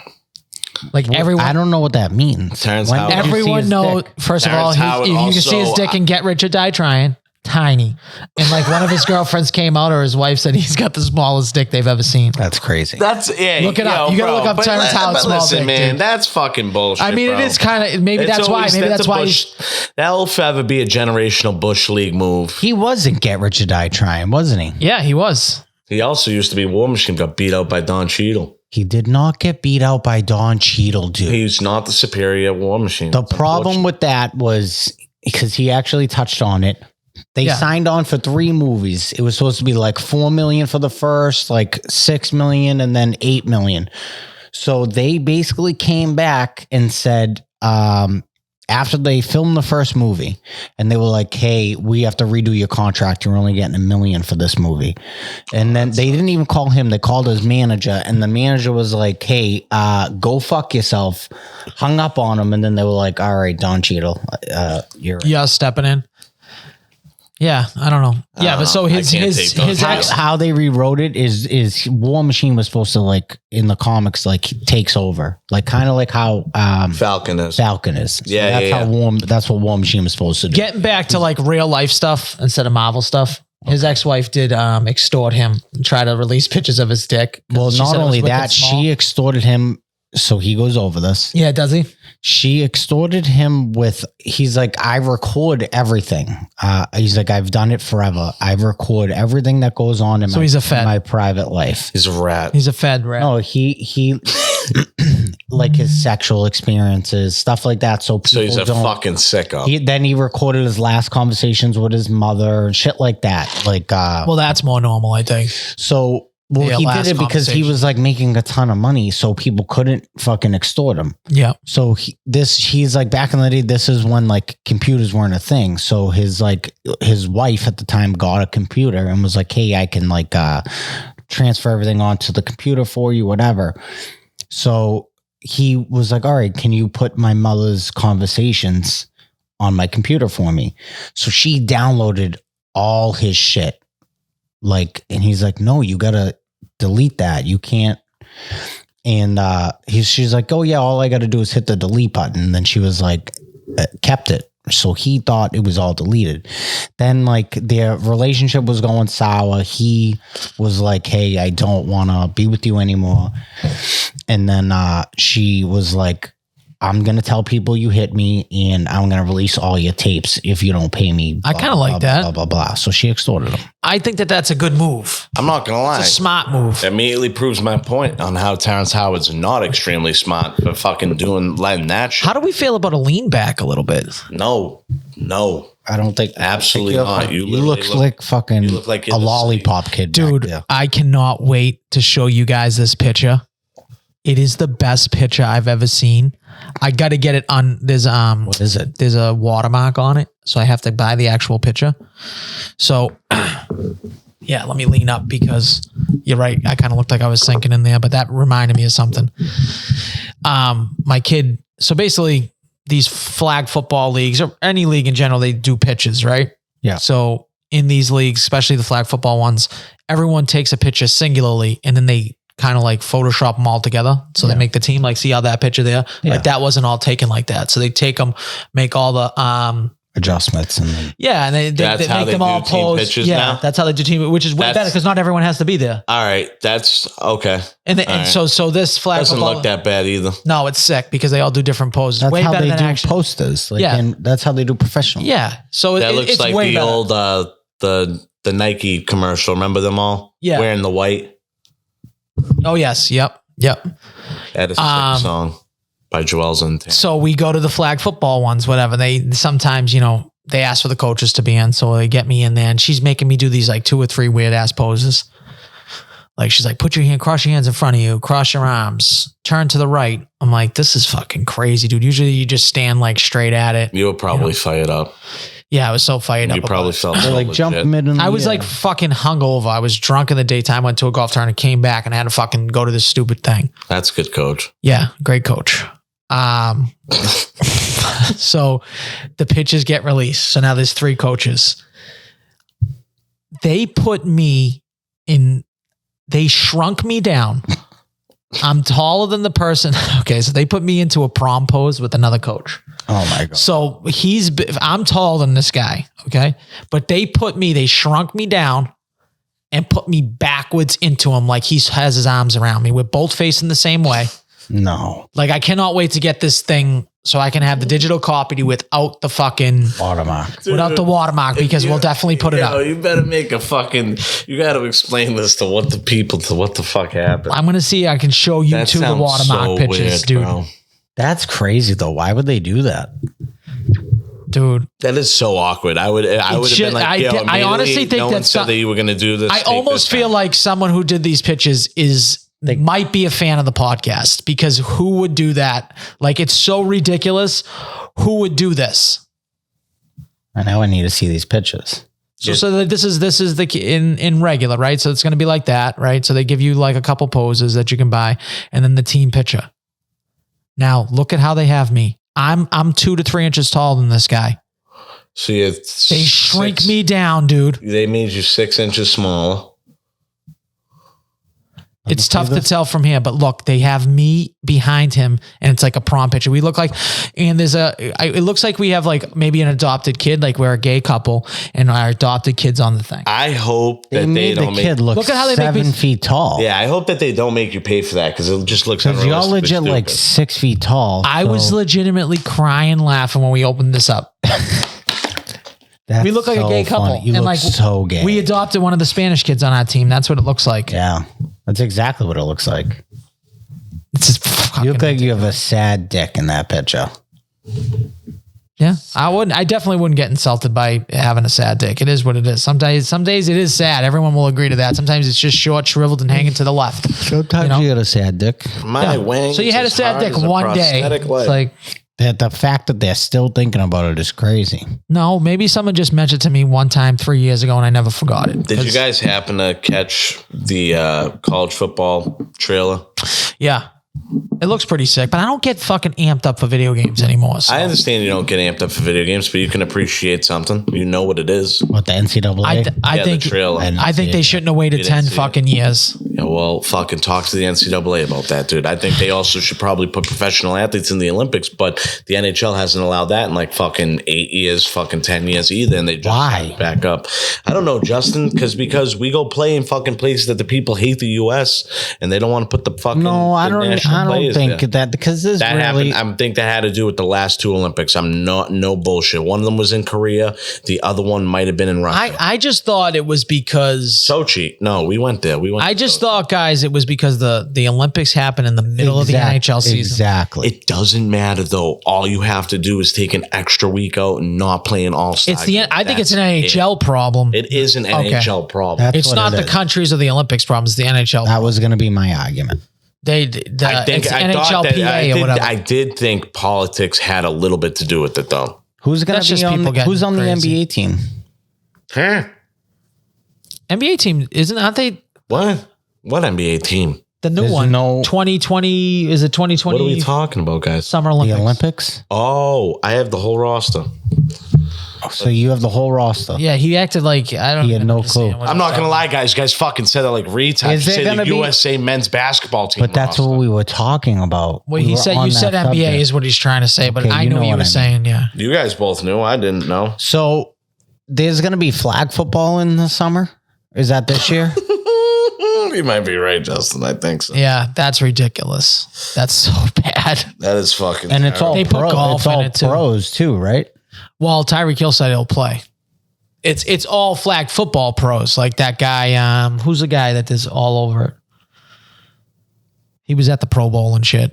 Like everyone, I don't know what that means. Terrence Howard. Everyone knows. First Terrence of all, you can see his dick in Get Rich or Die Trying. Tiny. And like one of his girlfriends came out, or his wife said he's got the smallest dick they've ever seen. That's crazy. Look it up. You gotta look up Terrence Howard small dick, man. dude. That's fucking bullshit. I mean, it is kind of. Maybe that's why. Maybe that's why. That'll forever be a generational Bush League move. He wasn't Get Rich or Die Trying, wasn't he? Yeah, he was. He also used to be War Machine. Got beat out by Don Cheadle. He did not get beat out by Don Cheadle, dude. He's not the superior War Machine. The problem with that was because he actually touched on it. They signed on for 3 movies. It was supposed to be like $4 million for the first, like $6 million, and then $8 million. So they basically came back and said, after they filmed the first movie, and they were like, "Hey, we have to redo your contract. You're only getting $1 million for this movie." And then they didn't even call him; they called his manager, and the manager was like, "Hey, go fuck yourself." Hung up on him, and then they were like, "All right, Don Cheadle, you're stepping in." Yeah, I don't know. Yeah, but so his how they rewrote it is War Machine was supposed to like in the comics like takes over, like kind of like how Falcon is. So that's what War Machine was supposed to do. Getting back to like real life stuff instead of Marvel stuff. His ex-wife did extort him and try to release pictures of his dick. Well, not only that, she extorted him. So he goes over this. Yeah, does he? She extorted him with, he's like, I record everything. He's like, I've done it forever. I record everything that goes on in my private life. He's a rat. He's a fed rat. No, he like his sexual experiences, stuff like that. So he's a fucking sicko. Then he recorded his last conversations with his mother and shit like that. Like, well, that's more normal, I think. So, well, he did it because he was like making a ton of money, so people couldn't fucking extort him. Yeah. So he's like, back in the day, this is when like computers weren't a thing. So his wife at the time got a computer and was like, "Hey, I can like transfer everything onto the computer for you, whatever." So he was like, "All right, can you put my mother's conversations on my computer for me?" So she downloaded all his shit. Like, and he's like, "No, you gotta delete that. You can't. And she's like, oh yeah, all I got to do is hit the delete button. And then she was like, kept it. So he thought it was all deleted. Then like their relationship was going sour. He was like, hey, I don't want to be with you anymore. And then she was like, I'm going to tell people you hit me and I'm going to release all your tapes if you don't pay me. I kind of like that. Blah, blah, blah. So she extorted him. I think that that's a good move. I'm not going to lie. It's a smart move. It immediately proves my point on how Terrence Howard's not extremely smart for fucking letting that shit. How do we feel about a lean back a little bit? No. I don't think. Absolutely not. You look like fucking a lollipop kid. Dude, I cannot wait to show you guys this picture. It is the best picture I've ever seen. I got to get it on. There's what is it? There's a watermark on it, so I have to buy the actual picture. So, yeah, let me lean up because you're right. I kind of looked like I was sinking in there, but that reminded me of something. My kid. So basically, these flag football leagues or any league in general, they do pitches, right? Yeah. So in these leagues, especially the flag football ones, everyone takes a picture singularly, and then they kind of like Photoshop them all together. So they make the team like, see how that picture there? Yeah. Like that wasn't all taken like that. So they take them, make all the adjustments. And then and they make them all pose. Yeah, now? That's how they do team, which is way better because not everyone has to be there. All right. That's okay. And so this flag doesn't football, look that bad either. No, it's sick because they all do different poses. That's way how better they than do action. Posters. Like, and that's how they do professional. Yeah. So that looks it's like way the better. old the Nike commercial. Remember them all? Yeah. Wearing the white. Oh yes. Yep. That is a sick song by Joel Zantana. So we go to the flag football ones, whatever. They sometimes, they ask for the coaches to be in, so they get me in there, and she's making me do these like 2 or 3 weird ass poses. Like she's like, cross your hands in front of you, cross your arms, turn to the right. I'm like, this is fucking crazy, dude. Usually you just stand like straight at it. You were probably fired up. Yeah, I was so fired up. You probably felt so like jump mid in the I was like fucking hungover. I was drunk in the daytime, went to a golf tournament, came back, and I had to fucking go to this stupid thing. That's good, coach. Yeah, great coach. So the pitches get released. So now there's 3 coaches. They put me in, they shrunk me down. I'm taller than the person. Okay, so they put me into a prom pose with another coach. Oh my God. So I'm taller than this guy. Okay. But they shrunk me down and put me backwards into him. Like he has his arms around me. We're both facing the same way. No. Like I cannot wait to get this thing so I can have the digital copy without the fucking watermark. Without the watermark, because we'll definitely put it up. You better make you got to explain this to what the fuck happened. I'm going to see. I can show you the watermark pictures, dude. Bro. That's crazy though. Why would they do that? Dude, that is so awkward. I would have been like, I honestly think that you were going to do this. I almost feel like someone who did these pitches might be a fan of the podcast, because who would do that? Like, it's so ridiculous. Who would do this? I know I need to see these pictures. So this is the in regular, right? So it's going to be like that, right? So they give you like a couple poses that you can buy, and then the team picture. Now look at how they have me. I'm 2 to 3 inches taller than this guy. So they shrink me down, dude. They made you 6 inches smaller. It's tough to tell from here, but look, they have me behind him, and it's like a prom picture. We look like, and it looks like we have like maybe an adopted kid, like we're a gay couple, and our adopted kid's on the thing. I hope that they don't make the kid look at how they 7 feet tall. Yeah, I hope that they don't make you pay for that, because it just looks unrealistic. Y'all legit like 6 feet tall. I was legitimately crying, laughing when we opened this up. We look like a gay couple. You look so gay. We adopted one of the Spanish kids on our team. That's what it looks like. Yeah, that's exactly what it looks like. It's just you look like you have a sad dick in that picture. Yeah, I definitely wouldn't get insulted by having a sad dick. It is what it is. Some days it is sad. Everyone will agree to that. Sometimes it's just short, shriveled, and hanging to the left. Sometimes you got a sad dick. My wings. So you had a sad dick one day. It's like the fact that they're still thinking about it is crazy. No, maybe someone just mentioned it to me one time 3 years ago and I never forgot it. Did you guys happen to catch the college football trailer? Yeah. It looks pretty sick, but I don't get fucking amped up for video games anymore. So. I understand you don't get amped up for video games, but you can appreciate something. You know what it is. What, the NCAA? I think the trailer. I think they shouldn't have waited 10 fucking years. Yeah, well, fucking talk to the NCAA about that, dude. I think they also should probably put professional athletes in the Olympics, but the NHL hasn't allowed that in like fucking 8 years, fucking 10 years either, and they just back up. I don't know, Justin, because we go play in fucking places that the people hate the U.S. and they don't want to put the fucking I don't think there. that because this that really happened. I think that had to do with the last 2 Olympics. No bullshit. One of them was in Korea. The other one might have been in Russia. I just thought it was because Sochi. No, we went there. I just thought, guys, it was because the Olympics happened in the middle of the NHL season. Exactly. It doesn't matter though. All you have to do is take an extra week out and not play an all-star. I think it's an NHL problem. It is an NHL problem. It's not the countries of the Olympics problem. It's the NHL. That was going to be my argument. I did think politics had a little bit to do with it though. Who's on the NBA team? Huh? NBA team aren't they? What NBA team? The new one. 2020. Is it 2020? What are we talking about, guys? Summer Olympics. The Olympics? Oh, I have the whole roster. So you have the whole roster. Yeah, he acted like he had no clue. I'm not gonna lie, guys. You guys fucking said that like retards. You say the USA men's basketball team. But that's what we were talking about. Well, you said NBA subject. Is what he's trying to say, but I knew what he was saying. Yeah, you guys both knew. I didn't know. So there's gonna be flag football in the summer. Is that this year? You might be right, Justin. I think so. Yeah, that's ridiculous. That's so bad. That is fucking. And it's all they put golf in it too. Pros too, right? Well, Tyreek Hill said he'll play. It's all flag football pros, like that guy. Who's the guy that is all over it? He was at the Pro Bowl and shit.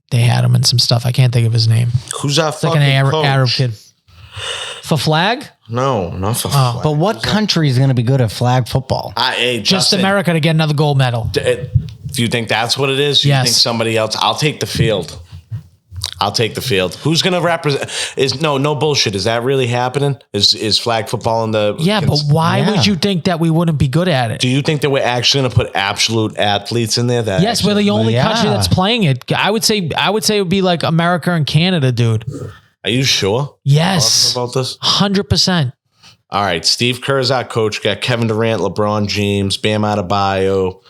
They had him in some stuff. I can't think of his name. Who's that? It's like an Arab kid. For flag? No, not for flag. But what country is going to be good at flag football? Just America to get another gold medal. Do you think that's what it is? You think somebody else? I'll take the field. Who's going to represent? No bullshit. Is that really happening? Is flag football in the? Yeah, but why would you think that we wouldn't be good at it? Do you think that we're actually going to put absolute athletes in there? Yes, we're the only country that's playing it. I would say it would be like America and Canada, dude. Are you sure? Yes. About this? 100%. All right. Steve Kerr is our coach. Got Kevin Durant, LeBron James, Bam Adebayo,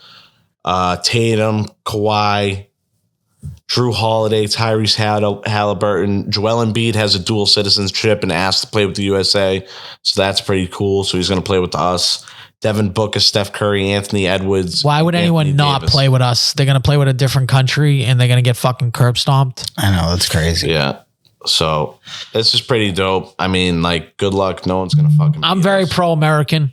Tatum, Kawhi, Drew Holiday, Tyrese Halliburton. Joel Embiid has a dual citizenship and asked to play with the USA. So that's pretty cool. So he's going to play with us. Devin Booker, Steph Curry, Anthony Edwards. Why would anyone not play with us? They're going to play with a different country and they're going to get fucking curb stomped. I know. That's crazy. Yeah. So this is pretty dope. I mean, like, good luck. No one's going to fucking. I'm very pro-American.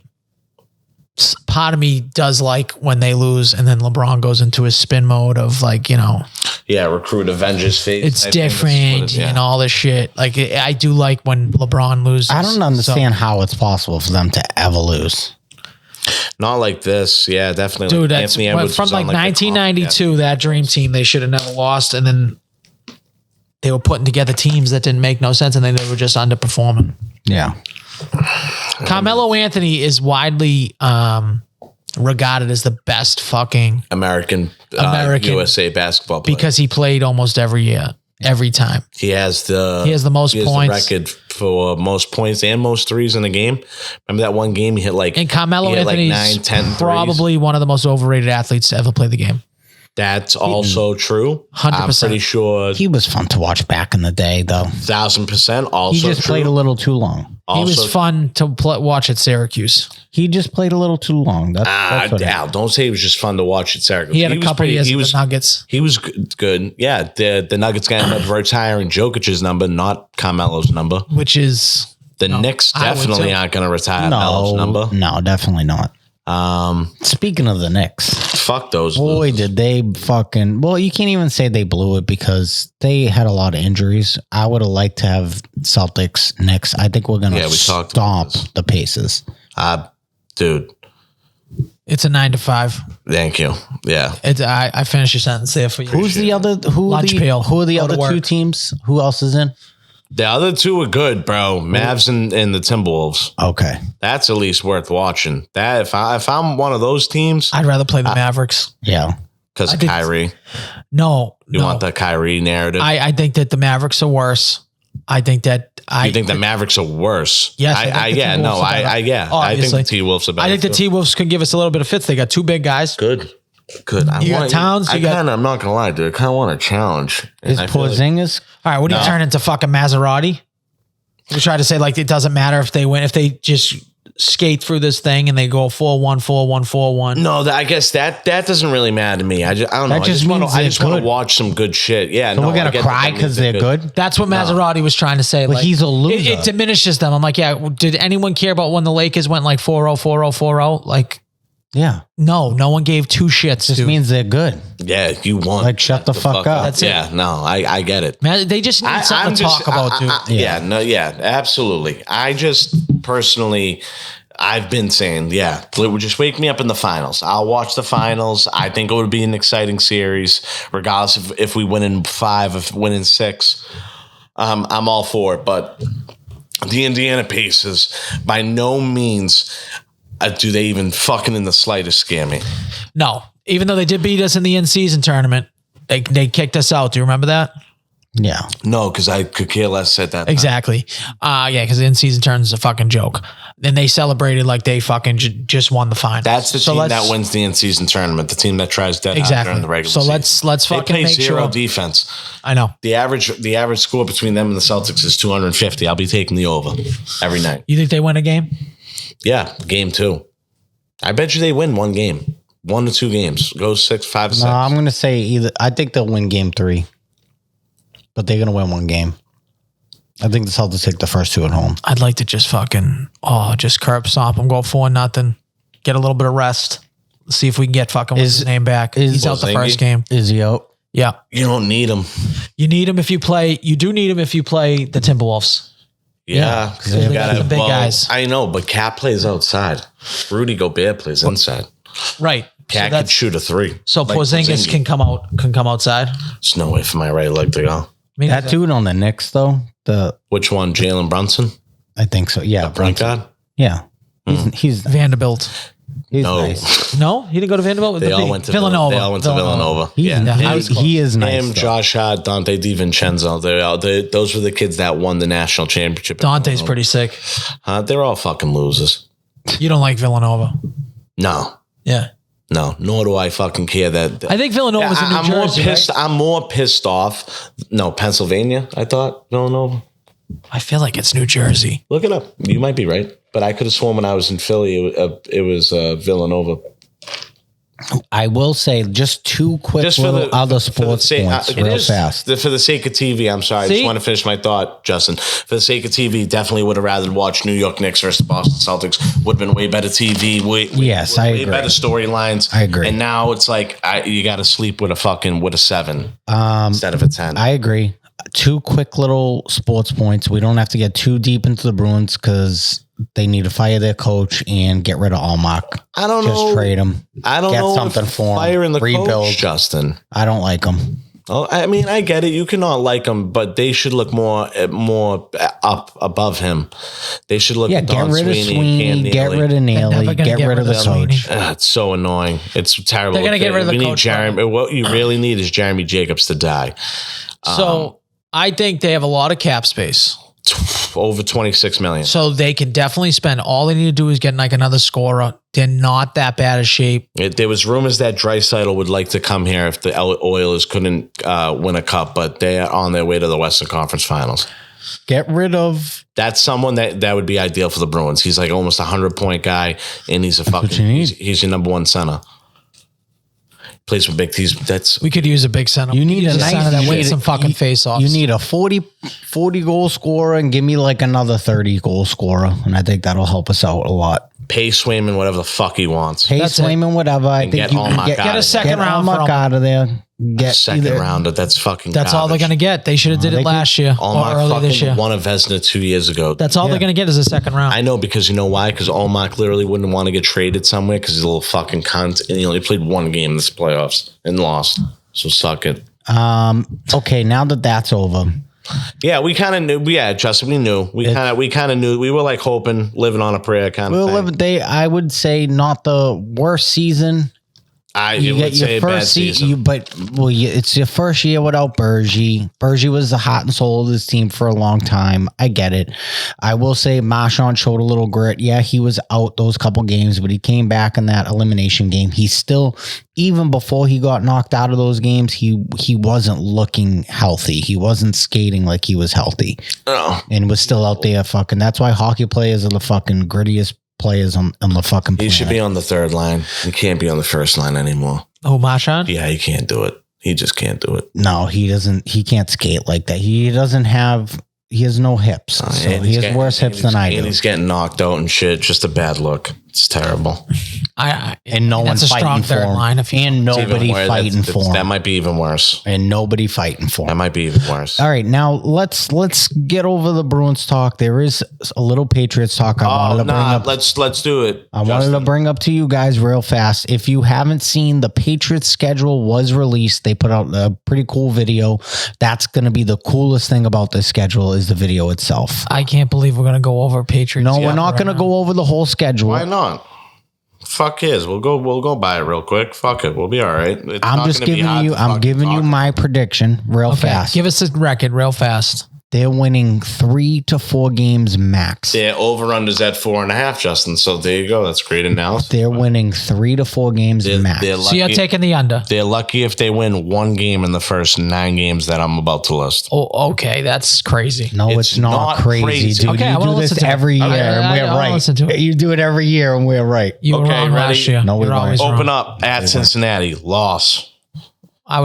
Part of me does like when they lose and then LeBron goes into his spin mode of like, Yeah, recruit Avengers phase. It's different and all this shit. Like, I do like when LeBron loses. I don't understand how it's possible for them to ever lose. Not like this. Yeah, definitely. Dude, that's from like 1992, that dream team, they should have never lost. And then they were putting together teams that didn't make no sense and they were just underperforming. Yeah. Carmelo Anthony is widely regarded as the best fucking American USA basketball player because he played almost every year, every time. He has the most points. The record for most points and most threes in the game. Remember that one game he hit like, and Carmelo Anthony is probably one of the most overrated athletes to ever play the game. That's also true. 100%. I'm pretty sure he was fun to watch back in the day, though. 1,000%. Also, he just played a little too long. He was fun to watch at Syracuse. He just played a little too long. That's what Al, don't say it was just fun to watch at Syracuse. He had a couple years with the Nuggets. He was good. Yeah, the Nuggets got up retiring Jokic's number, not Carmelo's number. Which is the Knicks definitely aren't going to retire Melo's number. No, definitely not. Speaking of the Knicks, fuck those. Boy, did they fucking. Well, you can't even say they blew it because they had a lot of injuries. I would have liked to have Celtics Knicks. I think we're gonna stomp the Pacers. Dude, it's a 9-5. Thank you. Yeah, I finished your sentence there for you. Who's the other? Who are the other two teams? Who else is in? The other two are good, bro. Mavs and the Timberwolves. Okay. That's at least worth watching. That if I'm one of those teams, I'd rather play the Mavericks. Yeah. Because of Kyrie. No. You want the Kyrie narrative? I think that the Mavericks are worse. I think that You think the Mavericks are worse? Yes. I think the T-Wolves are better. I think the T-Wolves could give us a little bit of fits. They got two big guys. Good. Good. You got Towns. I'm not gonna lie, dude. I kind of want a challenge. Is Porzingis? All right, what do you turn into fucking Maserati? We try to say like it doesn't matter if they win, if they just skate through this thing and they go 4-1, 4-1, 4-1. No, I guess that doesn't really matter to me. I don't know. I just want to watch some good shit. Yeah, so we're gonna cry because they're good. That's what Maserati was trying to say. Like he's a loser. It diminishes them. I'm like, yeah. Did anyone care about when the Lakers went like 4-0, 4-0, 4-0? Like, yeah. No one gave two shits. This means they're good. Yeah, you want like shut the fuck up. That's it. Yeah, no, I get it. Man, they just need something to talk about, dude. Absolutely. I just personally, I've been saying, just wake me up in the finals. I'll watch the finals. I think it would be an exciting series, regardless if we win in 5, if we win in 6. I'm all for it. But the Indiana Pacers, by no means do they even fucking in the slightest scare me. No, even though they did beat us in the in-season tournament, they kicked us out. Do you remember that? Yeah. No, because I could care less at that time. Exactly. Because the in-season tournament is a fucking joke. Then they celebrated like they fucking just won the final. That's the team that wins the in-season tournament. The team that tries dead during the regular season. So let's fucking make sure. They play zero defense. I know. The average score between them and the Celtics is 250. I'll be taking the over every night. You think they win a game? Yeah, game 2. I bet you they win one game. 1 to 2 games. Go 6, 5, 6. No, I'm going to say either. I think they'll win game 3. But they're going to win one game. I think the Celtics take the first 2 at home. I'd like to just fucking, just curb stomp them, go 4-0, get a little bit of rest. See if we can get fucking what's his name back. He's out the first game. Is he out? Yeah. You don't need him. You need him if you play. You do need him if you play the Timberwolves. Yeah, because they got the big guys. I know, but Cat plays outside. Rudy Gobert plays inside. Right. Cat can shoot a 3. So like Porzingis can come outside. There's no way for my right leg to go. That dude on the Knicks though. Which one? Jalen Brunson? I think so. Yeah, Brunson. Yeah, he's Vanderbilt. He's nice. No, he didn't go to Vanderbilt. They all went to Villanova. They all went to Villanova. He is nice. Him, Josh Hart, Dante DiVincenzo. Those were the kids that won the national championship. Dante's pretty sick. They're all fucking losers. You don't like Villanova? No. Yeah. No, nor do I fucking care that. I think Villanova's in New Jersey. Right? I'm more pissed off. No, Pennsylvania, I thought. Villanova. I feel like it's New Jersey. Look it up. You might be right. But I could have sworn when I was in Philly, it was Villanova. I will say just 2 quick other sports points real fast. For the sake of TV, I'm sorry. I just want to finish my thought, Justin. For the sake of TV, definitely would have rather watched New York Knicks versus Boston Celtics. Would have been way better TV. Way better storylines. I agree. And now it's like you got to sleep with a 7 instead of a 10. I agree. 2 quick little sports points. We don't have to get too deep into the Bruins because they need to fire their coach and get rid of Allmark. I don't know. Just trade him. I don't know. Get something for him. Firing the rebuild. Coach, Justin. I don't like him. Oh, I mean, I get it. You cannot like them, but they should look more up above him. They should look. Yeah, get rid of Sweeney, get rid of Neely, get rid of the coach. It's so annoying. It's terrible. They're gonna get rid of the coach. What you really need is Jeremy Jacobs to die. So I think they have a lot of cap space. Over 26 million. So they can definitely spend. All they need to do is get like another scorer. They're not that bad of shape. There was rumors that Draisaitl would like to come here if the Oilers couldn't win a cup, but they are on their way to the Western Conference Finals. Get rid of. That's someone that would be ideal for the Bruins. He's like almost 100-point guy, and he's a fucking. He's your number 1 center. Plays with big teams. We could use a big center. You need a nice center that wins some fucking face-offs. You need a 40 goal scorer and give me like another 30 goal scorer, and I think that'll help us out a lot. Pay Swayman whatever the fuck he wants. Pay Swayman whatever. I think you can get a second round out of there. Get second rounder. That's fucking. That's garbage. all they're gonna get. They should have did it last year or early this year. Won a Vezina 2 years ago. That's all they're gonna get is a second round. I know, because you know why? Because Allmark literally wouldn't want to get traded somewhere because he's a little fucking cunt, and he only played 1 game in this playoffs and lost. So suck it. Okay, now that's over. Yeah, we kind of knew. Yeah, Justin, we knew. We kind of knew. We were like hoping, living on a prayer kind of thing. I would say not the worst season. You get your first season. It's your first year without Bergie. Bergie was the heart and soul of this team for a long time. I get it. I will say Marchand showed a little grit. Yeah, he was out those couple games, but he came back in that elimination game. He still, even before he got knocked out of those games, he wasn't looking healthy. He wasn't skating like he was healthy. Oh. And was still out there fucking. That's why hockey players are the fucking grittiest players on the fucking planet. He should be on the third line. He can't be on the first line anymore. Oh, Marchand? Yeah, he can't do it. He just can't do it. No, he doesn't. He can't skate like that. He has no hips. So he has worse hips than I do. And he's getting knocked out and shit. Just a bad look. It's terrible. And no one's fighting for him. Line and nobody fighting for him. That might be even worse. And nobody fighting for him. That might be even worse. All right, now let's get over the Bruins talk. There is a little Patriots talk. Let's do it. I wanted to bring up to you guys real fast. If you haven't seen, the Patriots schedule was released. They put out a pretty cool video. That's going to be the coolest thing about this schedule is the video itself. I can't believe we're going to go over Patriots. No, we're not going to go over the whole schedule. Why not? Fuck his. We'll go by it real quick. Fuck it. We'll be all right. I'm giving you my prediction real fast. Give us a record real fast. They're winning 3 to 4 games max. Their over-under's at 4.5, Justin. So there you go. That's great analysis. They're winning 3 to 4 games max. So you're taking the under. They're lucky if they win 1 game in the first 9 games that I'm about to list. Oh, okay. That's crazy. No, it's not crazy, dude. Okay, you do this every year and we're right. You do it every year and we're right. You were wrong last year. No, we're always wrong. Open up at Cincinnati. Loss.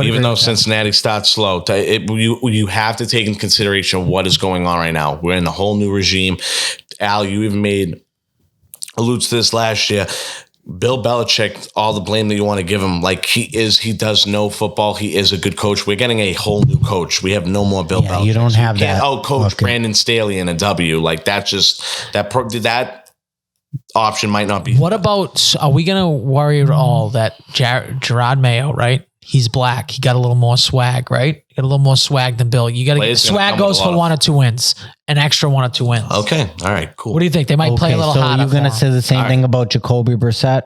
Even though Cincinnati starts slow, you have to take in consideration what is going on right now. We're in a whole new regime. Al, you even alludes to this last year. Bill Belichick, all the blame that you want to give him, like he does know football. He is a good coach. We're getting a whole new coach. We have no more Bill Belichick. You don't have that. Coach Brandon Staley in a W. Like that option might not be. What about, are we going to worry at all that Gerard Mayo, right? He's black. He got a little more swag, right? Got a little more swag than Bill. You got to get swag goes for 1 or 2 wins, an extra 1 or 2 wins. Okay, all right, cool. What do you think? They might play a little harder. So you're going to say the same thing about Jacoby Brissett?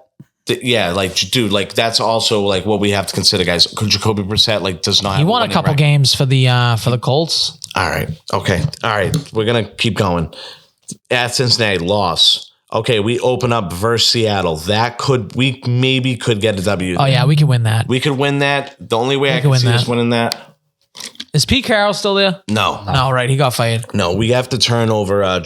Yeah, dude, that's also what we have to consider, guys. Jacoby Brissett does not. He won a couple games for the Colts. All right, okay, all right. We're gonna keep going. At Cincinnati, loss. Okay, we open up versus Seattle. We maybe could get a W. Oh yeah, we could win that. We could win that. The only way I can see us winning that. Is Pete Carroll still there? No, right. He got fired. No, we have to turn over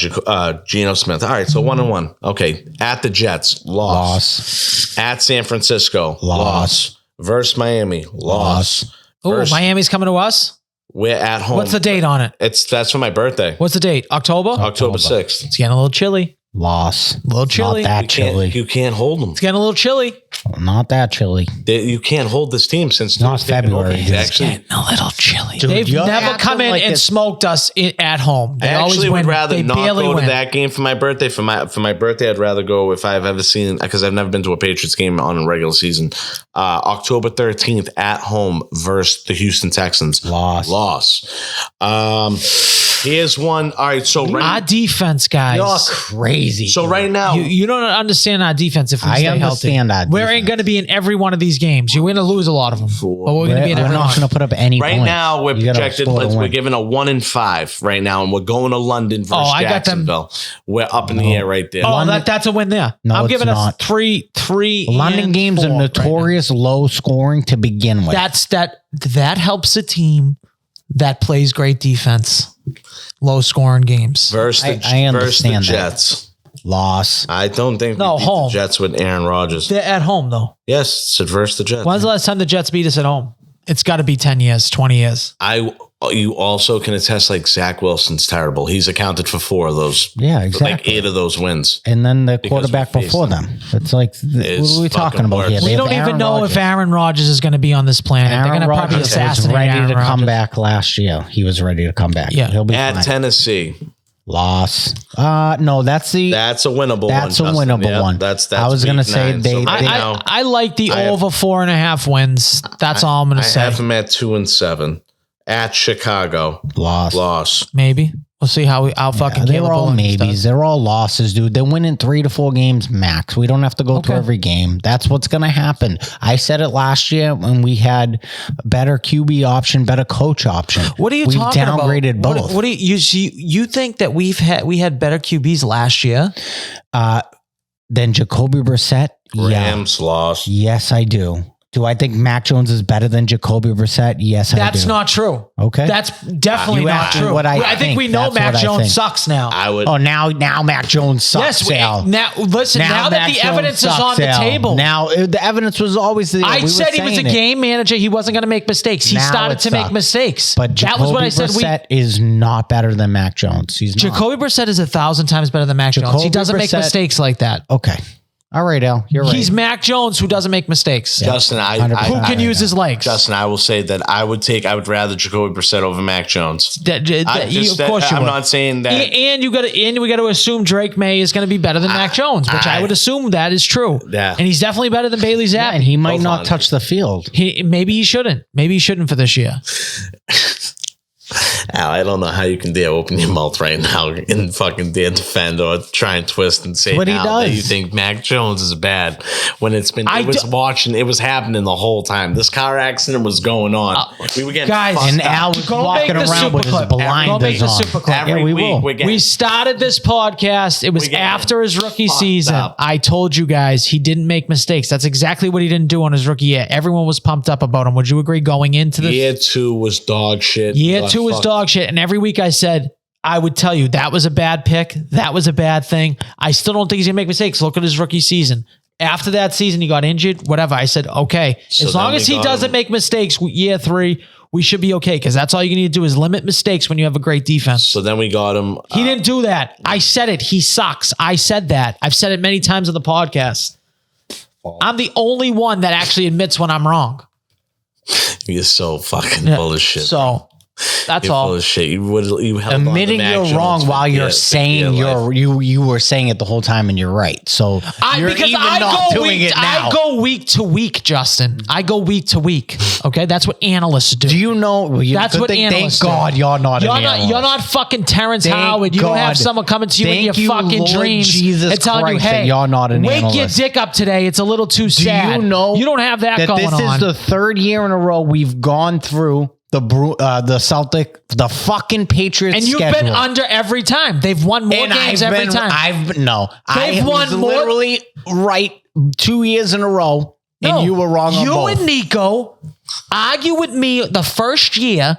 Geno Smith. All right, so 1-1. Okay, at the Jets, loss. At San Francisco, loss. Versus Miami, loss. Oh, Miami's coming to us? We're at home. What's the date on it? That's for my birthday. What's the date? October 6th. It's getting a little chilly. Loss. A little chilly. Not that chilly. You can't hold them. It's getting a little chilly. Not that chilly. You can't hold this team since not February. It's getting a little chilly. Dude, they've never come in and smoked us at home. They actually would rather not go win. to that game for my birthday. For my birthday, I'd rather go if I've ever seen, because I've never been to a Patriots game on a regular season. October 13th at home versus the Houston Texans. Loss. Here's one. All right, so our defense, guys. You're crazy. So right now, you don't understand our defense. If we stay healthy, we're going to be in every one of these games. You're going to lose a lot of them, but we're going to be in every one. We're not going to put up any right points. Now, we're projected. We're given a 1-5 right now, and we're going to London versus Jacksonville. We're up in the air right there. Oh, that's a win there. No, I'm giving us 3. London games are notorious low scoring to begin with. That helps a team that plays great defense. Low scoring games. Versus the Jets. Loss. I don't think we beat the Jets with Aaron Rodgers. They're at home, though. Yes, it's versus the Jets. When's the last time the Jets beat us at home? It's got to be 10 years, 20 years. You also can attest Zach Wilson's terrible. He's accounted for 4 of those. Yeah, exactly. 8 of those wins. And then the quarterback before them. It's what are we talking about here? We don't even know if Aaron Rodgers is going to be on this planet. They're going to probably assassinate Aaron Rodgers. Was ready to come back last year. He was ready to come back. Yeah. He'll be at fine. Tennessee. Loss. No, that's a winnable one. That's a winnable one. That's I was going to say I like the over 4.5 wins. That's all I'm going to say. I have them at 2-7. At Chicago. Loss. Maybe. We'll see how fucking they're all maybes. They're all losses, dude. They're winning 3 to 4 games max. We don't have to go through every game. That's what's going to happen. I said it last year when we had better QB option, better coach option. What are you talking about? We've downgraded both. What do you think that we had better QBs last year? Than Jacoby Brissett? Rams lost. Yes, I do. Do I think Mac Jones is better than Jacoby Brissett? Yes, I do. That's not true. Okay. That's definitely not true. I think we know Mac Jones sucks now. I would. Oh, now Mac Jones sucks. Yes, now that the evidence is on the table. Now the evidence was always there. I said he was a game manager. He wasn't going to make mistakes. He started to make mistakes. But that was what I said. Brissett is not better than Mac Jones. He's not. Jacoby Brissett is 1,000 times better than Mac Jones. He doesn't make mistakes like that. Okay. All right, Al, you're right. He's Mac Jones who doesn't make mistakes. Yeah. Justin, who can use his legs. Justin, I will say that I would rather Jacoby Brissett over Mac Jones. Of course you would. I'm not saying that. And we got to assume Drake May is going to be better than Mac Jones, which I would assume that is true. Yeah. And he's definitely better than Bailey Zappi. And he might not touch the field. Maybe he shouldn't. Maybe he shouldn't for this year. Al, I don't know how you can dare open your mouth right now and fucking dare defend or try and twist and say that you think Mac Jones is bad when it was happening the whole time. This car accident was going on. We were getting guys, and Al was walking around with his blinders on. We started this podcast. It was after his rookie season. I told you guys he didn't make mistakes. That's exactly what he didn't do on his rookie year. Everyone was pumped up about him. Would you agree going into this? Year 2 was dog shit. Year 2 was dog shit. And every week I said, I would tell you that was a bad pick. That was a bad thing. I still don't think he's going to make mistakes. Look at his rookie season. After that season, he got injured, whatever. I said, okay, as long as he doesn't make mistakes, year 3, we should be okay. Because that's all you need to do is limit mistakes when you have a great defense. So then we got him. He didn't do that. I said it. He sucks. I said that. I've said it many times on the podcast. I'm the only one that actually admits when I'm wrong. You're so fucking full of shit. So that's all. Full of shit. You admitting you're wrong while you're saying you were saying it the whole time and you're right. So I go week to week, Justin. I go week to week. Okay, that's what analysts do. Do you know? That's what analysts do. Thank God you're not an analyst. You're not fucking Terrence Howard. You don't have someone coming to you in your fucking dreams and telling you, "Hey, you're not an analyst. Wake your dick up today. It's a little too sad." Do you know? You don't have that going on. This is the 3rd year in a row we've gone through the Celtic, the fucking Patriots, and you've been under every time. They've won more games every time. They've won more. Literally right 2 years in a row, and you were wrong on both. You and Nico argue with me the first year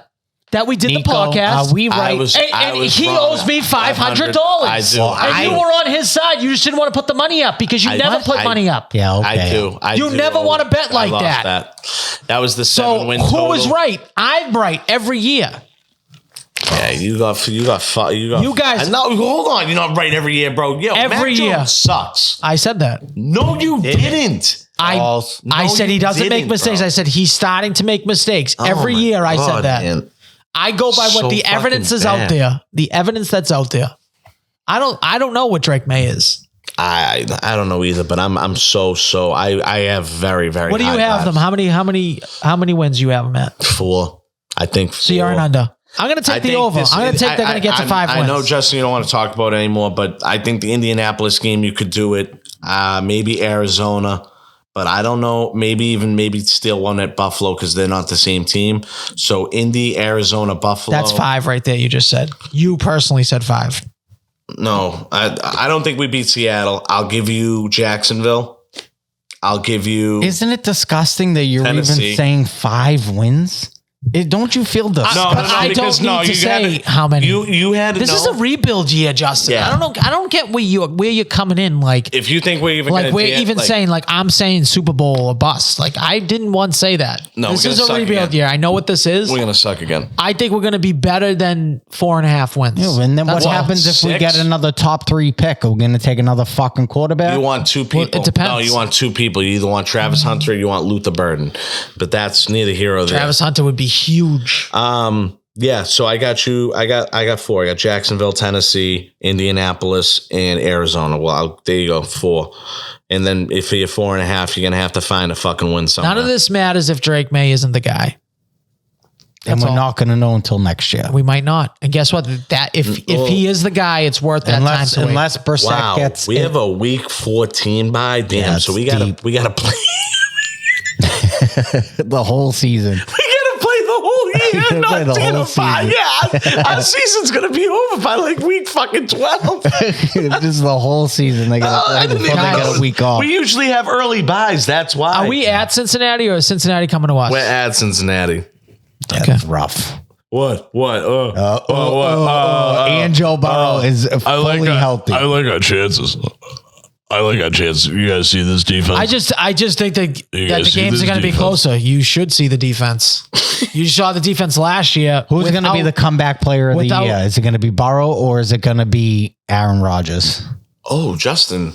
that we did the podcast. We right? He owes me $500. I do. And you were on his side. You just didn't want to put the money up because you never put money up. Yeah, okay. I do. You never want to bet like that. That was the 7-win total. Who was right? I'm right every year. Yeah, you guys. No, hold on. You're not right every year, bro. Yo, every year Jones sucks. I said that. No, you didn't. I said he doesn't make mistakes. Bro. I said he's starting to make mistakes. Every year I said that. Man. I go by what the evidence is out there. The evidence that's out there. I don't know what Drake May is. I don't know either, but I'm so I have very, very. What do you have them? How many wins do you have them at? 4. I think 4. So you're an under. I'm going to take the over. I'm going to take they're going to get to 5 wins. I know, Justin, you don't want to talk about it anymore, but I think the Indianapolis game, you could do it. Maybe Arizona. But I don't know, maybe still one at Buffalo because they're not the same team. So Indy, Arizona, Buffalo. That's 5 right there, you just said. You personally said 5. No, I don't think we beat Seattle. I'll give you Jacksonville. I'll give you... Isn't it disgusting that you're Tennessee. Even saying 5 wins? Don't you feel disgusted? No, I don't need to say how many. You had this is a rebuild year, Justin. Yeah. I don't get where you're coming in. Like, if you think we're even saying like I'm saying Super Bowl or bust. Like I didn't once say that. No, this is a rebuild year. I know what this is. We're gonna suck again. I think we're gonna be better than 4.5 wins. Yeah, and then what happens if we get another top 3 pick? Are we gonna take another fucking quarterback? You want 2 people? Well, it depends. No, you want 2 people. You either want Travis Hunter or you want Luther Burden. But that's neither here or there. Travis Hunter would be huge. Yeah, so I got you. I got 4. I got Jacksonville, Tennessee, Indianapolis, and Arizona. Well, there you go, 4. And then if you're 4.5, you're gonna have to find a fucking win somewhere. None of this matters if Drake May isn't the guy. And we're not going to know until next year. We might not. And guess what? That if he is the guy, it's worth that time to wait. Unless Brissett gets... We have a week 14 bye. Damn, so we got to play... the whole season. Yeah, our season's gonna be over by like week fucking 12. This is the whole season. They got they got a week off. We usually have early buys. That's why. Are we at Cincinnati or is Cincinnati coming to us? We're at Cincinnati. That's rough. What? And Joe Burrow is fully healthy. I like our chances. You guys see this defense? I just think that the games are going to be closer. You should see the defense. You saw the defense last year. Who's going to be the comeback player of the year? Is it going to be Burrow or is it going to be Aaron Rodgers? Oh, Justin.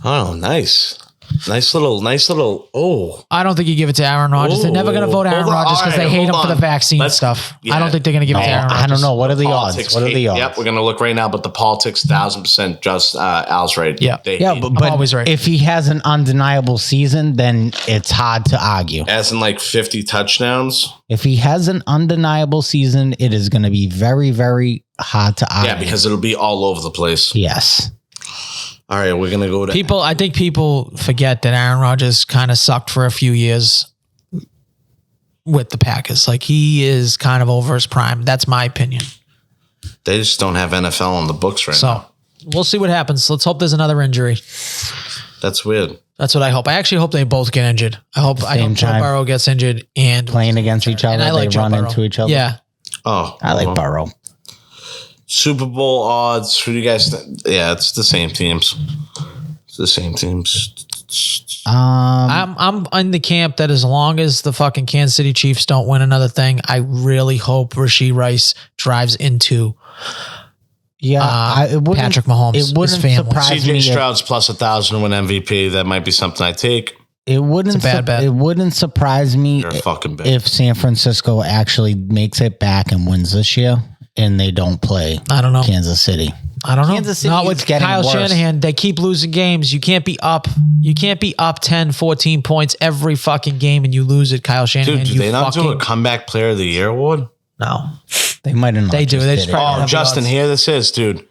Oh, nice. Nice little. Oh, I don't think you give it to Aaron Rodgers. They're never going to vote Aaron Rodgers because they hate him for the vaccine stuff. Yeah. I don't think they're going to give it to Aaron Rodgers. I don't know. What are the odds? Yep, we're going to look right now, but the politics, 1,000% just Al's right. Yeah, but always right. If he has an undeniable season, then it's hard to argue. As in like 50 touchdowns. If he has an undeniable season, it is going to be very, very hard to argue. Yeah, because it'll be all over the place. Yes. All right, we're going to go to... I think people forget that Aaron Rodgers kind of sucked for a few years with the Packers. Like, he is kind of over his prime. That's my opinion. They just don't have NFL on the books right now. So, we'll see what happens. Let's hope there's another injury. That's weird. That's what I hope. I actually hope they both get injured. I hope Joe Burrow gets injured and... Playing against each other, they run into each other. Yeah. Oh. I like Burrow. Super Bowl odds. Who do you guys think? Yeah, it's the same teams. I'm in the camp that as long as the fucking Kansas City Chiefs don't win another thing, I really hope Rashee Rice drives into Patrick Mahomes. It wouldn't surprise me. CJ Stroud's plus 1,000 to win MVP. That might be something I take. It wouldn't surprise me if San Francisco actually makes it back and wins this year. And they don't play. I don't know. Kansas City. I don't know. Kansas City not with Kyle Shanahan. They keep losing games. You can't be up 10, 14 points every fucking game and you lose it, Kyle Shanahan. Dude, do they not do a comeback player of the year award? No. They might have not. They do. They just Justin, here this is, dude.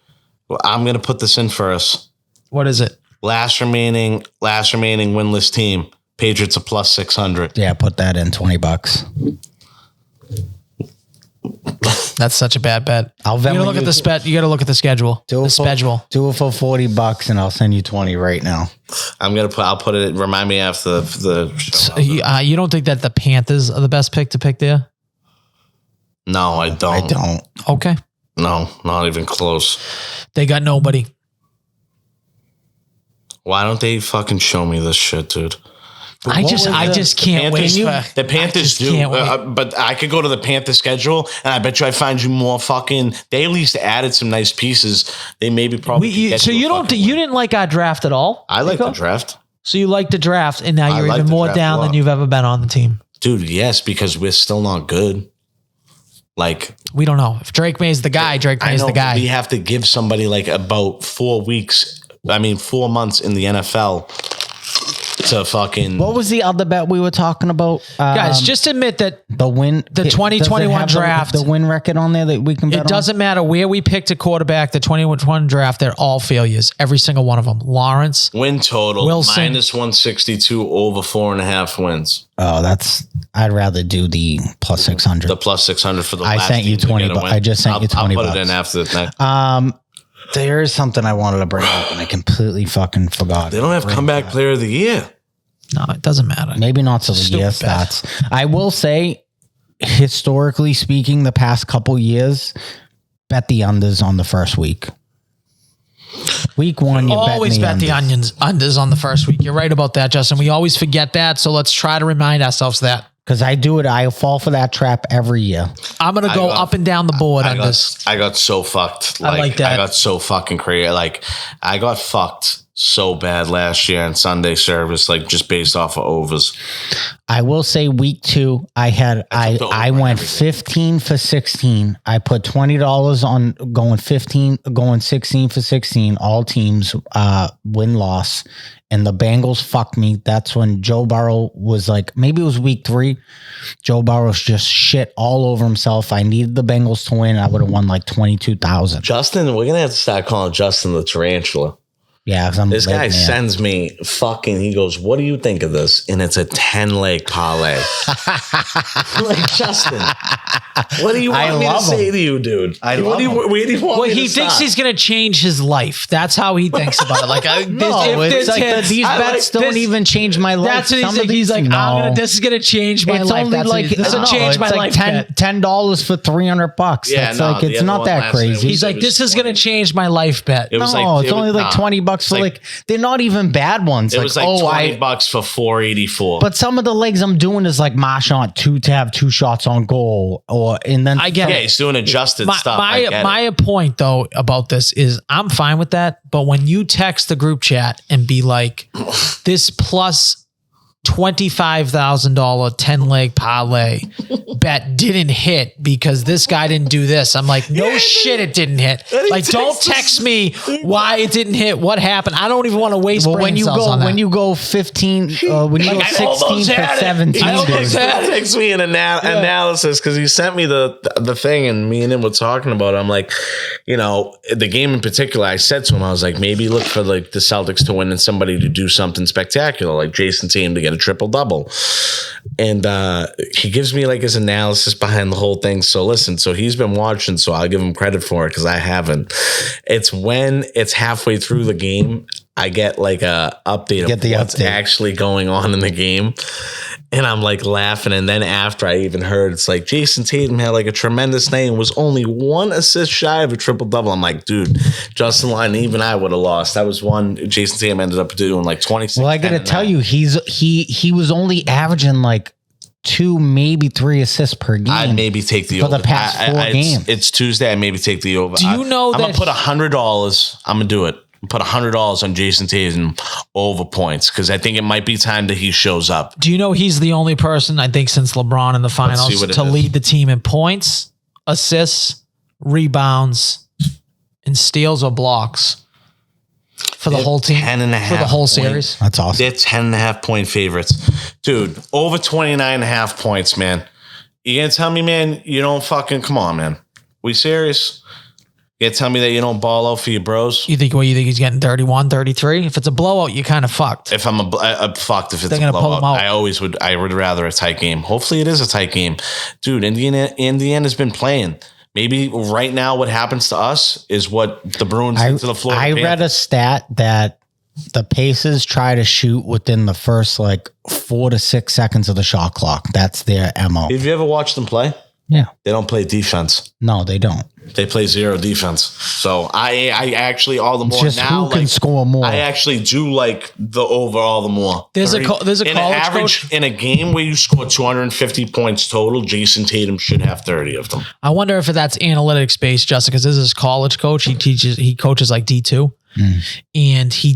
Well, I'm going to put this in for us. What is it? Last remaining winless team. Patriots are plus 600. Yeah, put that in $20. That's such a bad bet. You gotta look at the You gotta look at the schedule. Do it for $40, and I'll send you 20 right now. I'll put it. Remind me after the show. You don't think that the Panthers are the best pick to pick there? No, I don't. Okay. No, not even close. They got nobody. Why don't they fucking show me this shit, dude? I just can't wait. The Panthers do, but I could go to the Panthers schedule, and I bet you I find you more fucking. They at least added some nice pieces. They probably. So you didn't like our draft at all? I like the draft. So you like the draft, and now you're even more down than you've ever been on the team, dude. Yes, because we're still not good. Like we don't know if Drake May's the guy. Drake May's the guy. We have to give somebody like about 4 months in the NFL. To fucking. What was the other bet we were talking about? Guys, just admit that the 2021 draft, the win record on there that we can bet on? It doesn't matter where we picked a quarterback, the 2021 draft, they're all failures. Every single one of them. Lawrence. Win total. Wilson. Minus 162 over 4.5 wins. Oh, I'd rather do the plus 600. The plus 600 for the last I sent you 20 bucks. I just sent you 20 bucks. I'll put it in after the night. There is something I wanted to bring up and I completely fucking forgot. They don't have comeback player of the year. No, it doesn't matter. Maybe not to the year stats. I will say, historically speaking, the past couple years, bet the unders on the first week. Week 1, you always bet the unders on the first week. You're right about that, Justin. We always forget that, so let's try to remind ourselves that. Because I do it. I fall for that trap every year. I'm going to go up and down the board unders. I got so fucked. I like that. I got so fucking crazy. Like, I got fucked so bad last year in Sunday service, like just based off of overs. I will say week 2, I went 15 for 16. I put $20 on going 16 for 16, all teams, win-loss. And the Bengals fucked me. That's when Joe Burrow was like, maybe it was week 3. Joe Burrow's just shit all over himself. I needed the Bengals to win. I would have won like 22,000. Justin, we're going to have to start calling Justin the Tarantula. Yeah, this guy sends me he goes, what do you think of this? And it's a 10-leg parlay. I'm like, Justin, what do you want me to say to you, dude? He thinks he's going to change his life. That's how he thinks about it. Like, these bets don't even change my life. That's what he's like. He's like, this is going to change my life. This will change my life. $10 for $300. Yeah, it's not that crazy. He's like, this is going to change my life bet. It's only like $20 for like they're not even bad ones. It was like $20 for 484. But some of the legs I'm doing is like Marchand to have 2 shots on goal, and then I get it. He's doing adjusted stuff. My point though about this is I'm fine with that, but when you text the group chat and be like, this plus $25,000 10-leg parlay bet didn't hit because this guy didn't do this. I'm like, no shit, it didn't hit. Like, don't text me why it didn't hit. What happened? I don't even want to waste brain cells on that. When you go 15, when you go 16 for 17, text me an analysis because he sent me the thing and me and him were talking about it. I'm like, the game in particular, I said to him, I was like, maybe look for like the Celtics to win and somebody to do something spectacular, like Jason Tatum to get a triple-double. And he gives me like his analysis behind the whole thing. So listen, he's been watching, so I'll give him credit for it because I haven't. It's when it's halfway through the game, I get like a update of what's actually going on in the game. And I'm like laughing. And then after I even heard, it's like Jason Tatum had like a tremendous night and was only 1 assist shy of a triple-double. I'm like, dude, Justin Line, even I would have lost. That was one Jason Tatum ended up doing like 26. Well, I got to tell you, he was only averaging like 2, maybe 3 assists per game. I'd maybe take the over. For the past 4 games. It's Tuesday. I maybe take the over. Do you know I'm going to put $100. I'm going to do it. Put $100 on Jason Tatum over points because I think it might be time that he shows up. Do you know he's the only person, I think, since LeBron in the finals to lead the team in points, assists, rebounds, and steals or blocks for the whole team? 10.5 for the whole series. That's awesome. They're 10.5 point favorites. Dude, over 29.5 points, man. You gonna tell me, man, you don't fucking, come on, man. We serious? You gonna tell me that you don't ball out for your bros? You think he's getting 31, 33? If it's a blowout, you're kind of fucked. If I'm fucked if it's a blowout, I would rather a tight game. Hopefully it is a tight game. Dude, Indiana's been playing. Maybe right now what happens to us is what the Bruins did to the Florida Panthers. I read a stat that the Pacers try to shoot within the first like 4 to 6 seconds of the shot clock. That's their MO. Have you ever watched them play? Yeah. They don't play defense. No, they don't. They play zero defense. So I actually all the more just now who can score more. I actually do like the over all the more. There's a college average coach. In a game where you score 250 points total, Jason Tatum should have 30 of them. I wonder if that's analytics based, Justin, because this is his college coach. He coaches like D2. And he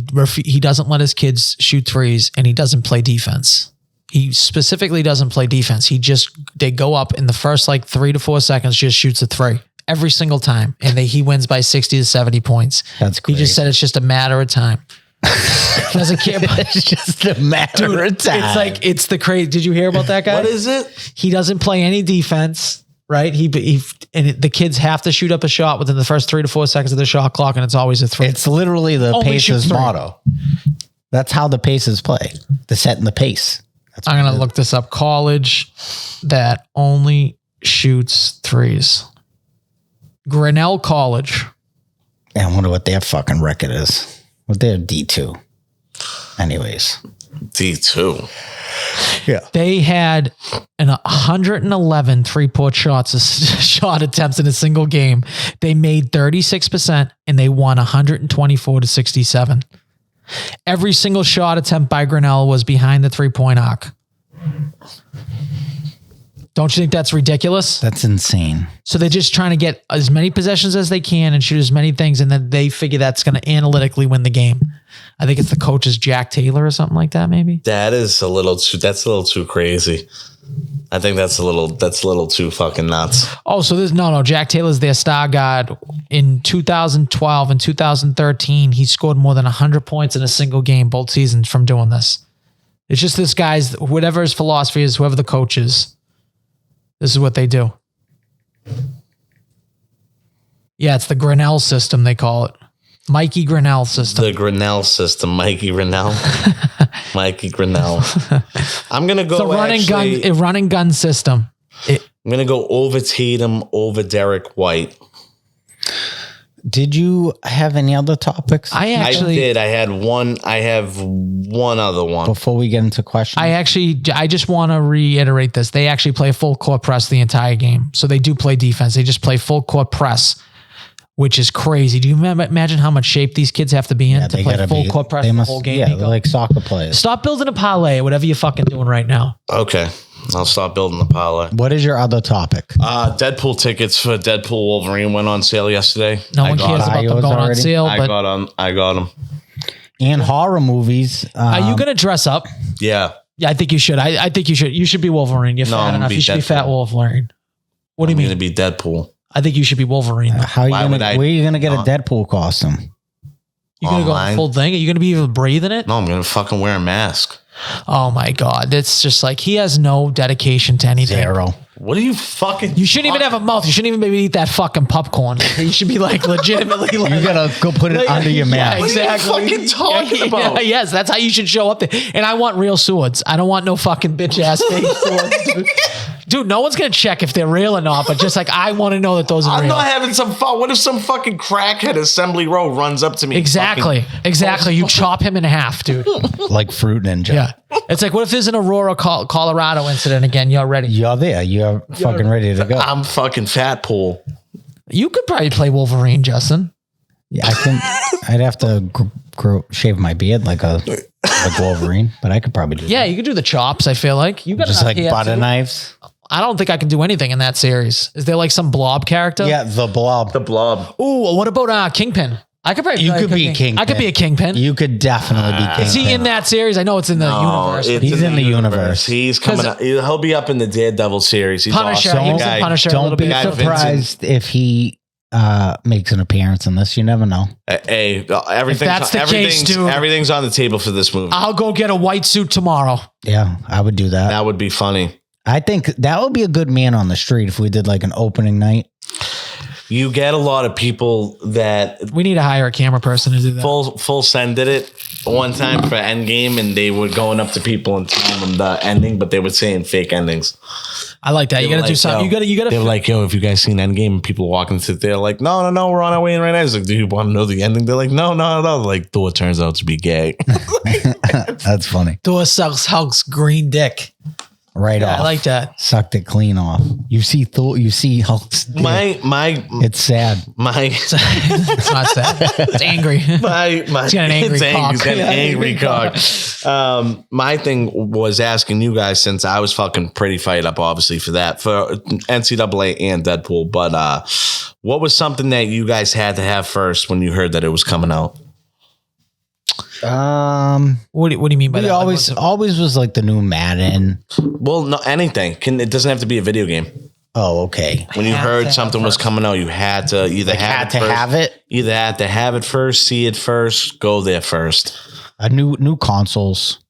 doesn't let his kids shoot threes and he doesn't play defense. He specifically doesn't play defense. They go up in the first like 3 to 4 seconds, just shoots a 3 every single time. And he wins by 60 to 70 points. That's great. He just said it's just a matter of time. Doesn't care. It's just a matter of time. It's like, it's the crazy. Did you hear about that guy? What is it? He doesn't play any defense, right? The kids have to shoot up a shot within the first 3 to 4 seconds of the shot clock. And it's always a 3. It's literally the Pacers motto. That's how the Pacers play. They're setting the pace. I'm going to look this up. College that only shoots threes. Grinnell College. I wonder what their fucking record is. What their D2. Anyways. D2. Yeah. They had 111 three-point shot attempts in a single game. They made 36% and they won 124 to 67. Every single shot attempt by Grinnell was behind the 3-point arc. Don't you think that's ridiculous? That's insane. So they're just trying to get as many possessions as they can and shoot as many things, and then they figure that's going to analytically win the game. I think it's the coach's Jack Taylor or something like that, maybe. That's a little too crazy. I think that's a little too fucking nuts. Oh, so there's no. Jack Taylor's their star guard. In 2012 and 2013, he scored more than 100 points in a single game both seasons from doing this. It's just this guy's, whatever his philosophy is, whoever the coach is, this is what they do. Yeah, it's the Grinnell system, they call it. Mikey Grinnell system. The Grinnell system, Mikey Grinnell. Mikey Grinnell. I'm going to go a running gun system. I'm going to go over Tatum, over Derek White. Did you have any other topics? I did. I have one other one. Before we get into questions. I just want to reiterate this. They actually play full court press the entire game. So they do play defense. They just play full court press, which is crazy. Do you imagine how much shape these kids have to be in to play full court press the whole game? Yeah, they're like soccer players. Stop building a parlay, whatever you're fucking doing right now. Okay. I'll stop building the parlay. What is your other topic? Deadpool tickets for Deadpool Wolverine went on sale yesterday. No one cares about them going on sale. I got them. And horror movies. Are you going to dress up? Yeah. Yeah, I think you should. I think you should. You should be Wolverine. You're fat enough. You should be fat Wolverine. What do you mean? I'm going to be Deadpool. I think you should be Wolverine. Where are you going to get a Deadpool costume? You going to go full thing? Are you going to be able to breathe in it? No, I'm going to fucking wear a mask. Oh my God. It's just like he has no dedication to anything. Zero. What are you fucking... You shouldn't even have a mouth. You shouldn't even maybe eat that fucking popcorn. You should be like legitimately like... You gotta go put it under your mask. Yeah, exactly. What are you fucking talking about? Yeah, yes, that's how you should show up there. And I want real swords. I don't want no fucking bitch ass fake swords. Dude, no one's going to check if they're real or not, but just like, I want to know that those are real. I'm not having some fun. What if some fucking crackhead Assembly Row runs up to me? Exactly. You chop him in half, dude. Like Fruit Ninja. Yeah. It's like, what if there's an Aurora, Colorado incident again? You're ready. You're there. You're fucking ready to go. I'm fucking fat pool. You could probably play Wolverine, Justin. Yeah, I'd have to shave my beard like Wolverine, but I could probably do that. Yeah, you could do the chops, I feel like. You got just like butter knives. I don't think I can do anything in that series. Is there like some blob character? Yeah, the blob. The blob. Ooh, what about Kingpin? I could probably. You could be Kingpin. I could be a Kingpin. You could definitely be Kingpin. Is he in that series? I know it's in the universe. He's in the universe. He's coming up. He'll be up in the Daredevil series. He's Punisher. awesome. He was in Punisher. Don't be surprised if he makes an appearance in this. You never know. Hey, everything's on the table for this movie. I'll go get a white suit tomorrow. Yeah, I would do that. That would be funny. I think that would be a good man on the street if we did like an opening night. You get a lot of people that... We need to hire a camera person to do that. Full Send did it one time for Endgame, and they were going up to people and telling them the ending, but they were saying fake endings. I like that. You got to do something. You got to... They were like, yo, have you guys seen Endgame? And people walking through there like, no, we're on our way in right now. I was like, do you want to know the ending? They're like, no. Like, Thor turns out to be gay. That's funny. Thor sucks Hulk's green dick. Right off. I like that. Sucked it clean off. You see Hulk's dick. It's sad. It's not sad. It's angry. He's got an angry cock. He's got an angry cock. My thing was asking you guys, since I was fucking pretty fired up, obviously, for NCAA and Deadpool, but what was something that you guys had to have first when you heard that it was coming out? What do you mean by that? Always was like the new Madden. Well, no, anything. It doesn't have to be a video game. Oh, okay. When you heard something was coming out, you had to either have it first, see it first, go there first. New consoles.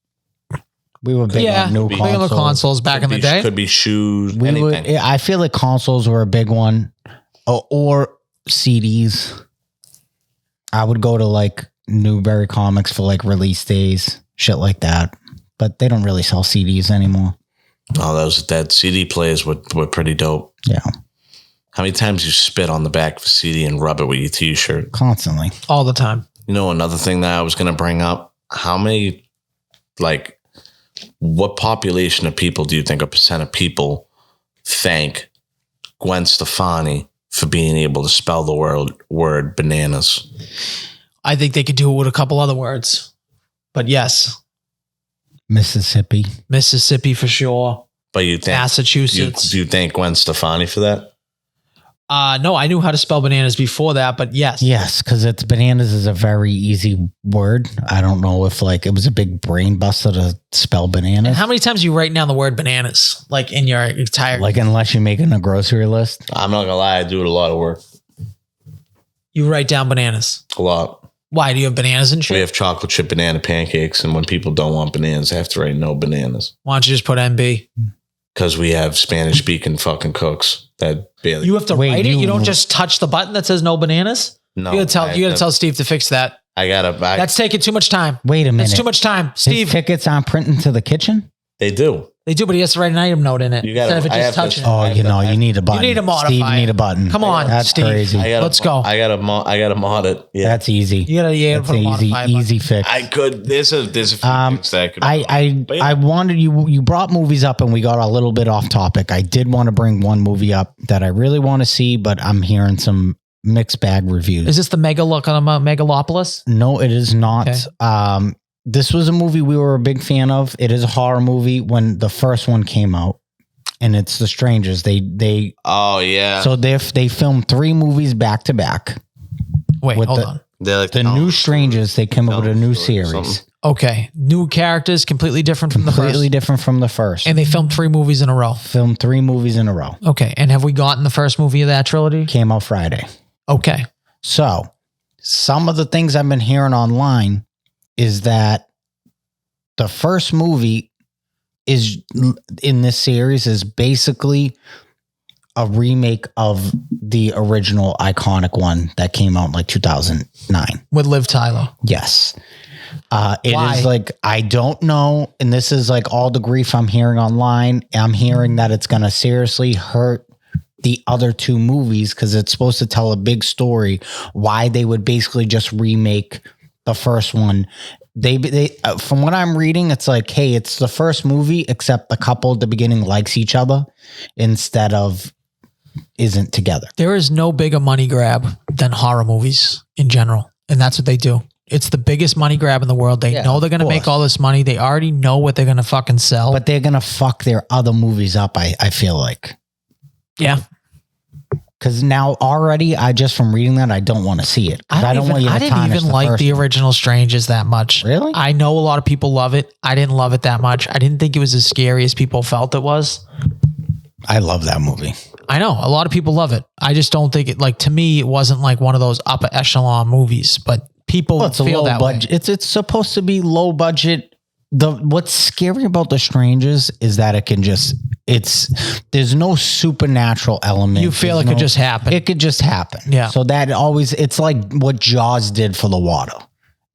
We were big on new consoles. Big on the consoles back in the day. Could be shoes, anything. I feel like consoles were a big one, or CDs. I would go to like Newberry Comics for like release days, shit like that. But they don't really sell CDs anymore. Oh, that CD players were pretty dope. Yeah. How many times you spit on the back of a CD and rub it with your t-shirt? Constantly. All the time. You know, another thing that I was going to bring up, what population of people do you think, a percent of people thank Gwen Stefani for being able to spell the word bananas? I think they could do it with a couple other words, but yes. Mississippi for sure. But you think Massachusetts? Do you thank Gwen Stefani for that? No, I knew how to spell bananas before that, but yes. Yes, because it's bananas is a very easy word. I don't know if like it was a big brain buster to spell bananas. And how many times you write down the word bananas, like in your entire... Like unless you're making a grocery list? I'm not gonna lie, I do a lot of work. You write down bananas? A lot. Why? Do you have bananas and shit? We have chocolate chip banana pancakes, and when people don't want bananas, I have to write no bananas. Why don't you just put NB? Because we have Spanish-speaking fucking cooks that barely... You have to write it? You don't just touch the button that says no bananas? No. You gotta tell Steve to fix that. That's taking too much time. Wait a minute. That's too much time. Steve. His tickets aren't printing to the kitchen? They do. They do, but he has to write an item note in it. Instead of it just touching it. Oh, you need a button. You need to modify. Steve, you need a button. Come on, That's Steve. crazy. Let's go. I gotta mod it. Yeah. That's easy. You gotta put a easy fix. I could. There's a few things that I could. I wanted you brought movies up and we got a little bit off topic. I did want to bring one movie up that I really want to see, but I'm hearing some mixed bag reviews. Is this the Megalopolis? No, it is not. Okay. This was a movie we were a big fan of. It is a horror movie when the first one came out, and it's The Strangers. They oh yeah. So they filmed 3 movies back to back. Wait, hold on. Like the new Strangers. They came up with a new series. Okay, new characters, completely different from the first. Completely different from the first. And they filmed 3 movies in a row. Filmed 3 movies in a row. Okay, and have we gotten the first movie of that trilogy? Came out Friday. Okay. So some of the things I've been hearing online is that the first movie is in this series is basically a remake of the original iconic one that came out in like 2009 with Liv Tyler. Yes. It is like, I don't know. And this is like all the grief I'm hearing online. I'm hearing that it's going to seriously hurt the other 2 movies because it's supposed to tell a big story why they would basically just remake the first one. They from what I'm reading, it's like, hey, it's the first movie, except the couple at the beginning likes each other instead of isn't together. There is no bigger money grab than horror movies in general. And that's what they do. It's the biggest money grab in the world. They know they're going to make all this money. They already know what they're going to fucking sell. But they're going to fuck their other movies up, I feel like. Yeah. Because now already, from reading that, I don't want to see it. I didn't even like the original Strangers that much. Really? I know a lot of people love it. I didn't love it that much. I didn't think it was as scary as people felt it was. I love that movie. I know a lot of people love it. I just don't think it, like, to me, it wasn't like one of those upper echelon movies, but people feel that way. It's supposed to be low budget. What's scary about The Strangers is that it can just, there's no supernatural element. You feel it could just happen. It could just happen. Yeah. So that it's like what Jaws did for the water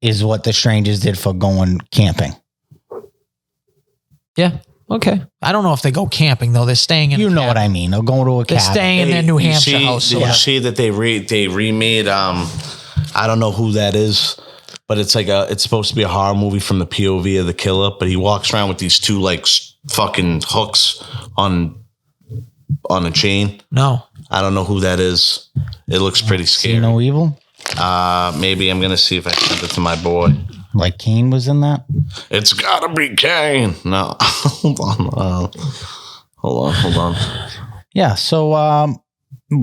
is what The Strangers did for going camping. Yeah. Okay. I don't know if they go camping though. They're staying in. You know what I mean? They're going to a cabin. They're staying in their New Hampshire house. Did you see that they remade? I don't know who that is, but it's like it's supposed to be a horror movie from the POV of the killer. But he walks around with these 2 like fucking hooks on a chain. No, I don't know who that is. It looks pretty scary. See No Evil? Maybe I'm gonna see if I send it to my boy. Like Kane was in that? It's gotta be Kane. No, hold on. Yeah. So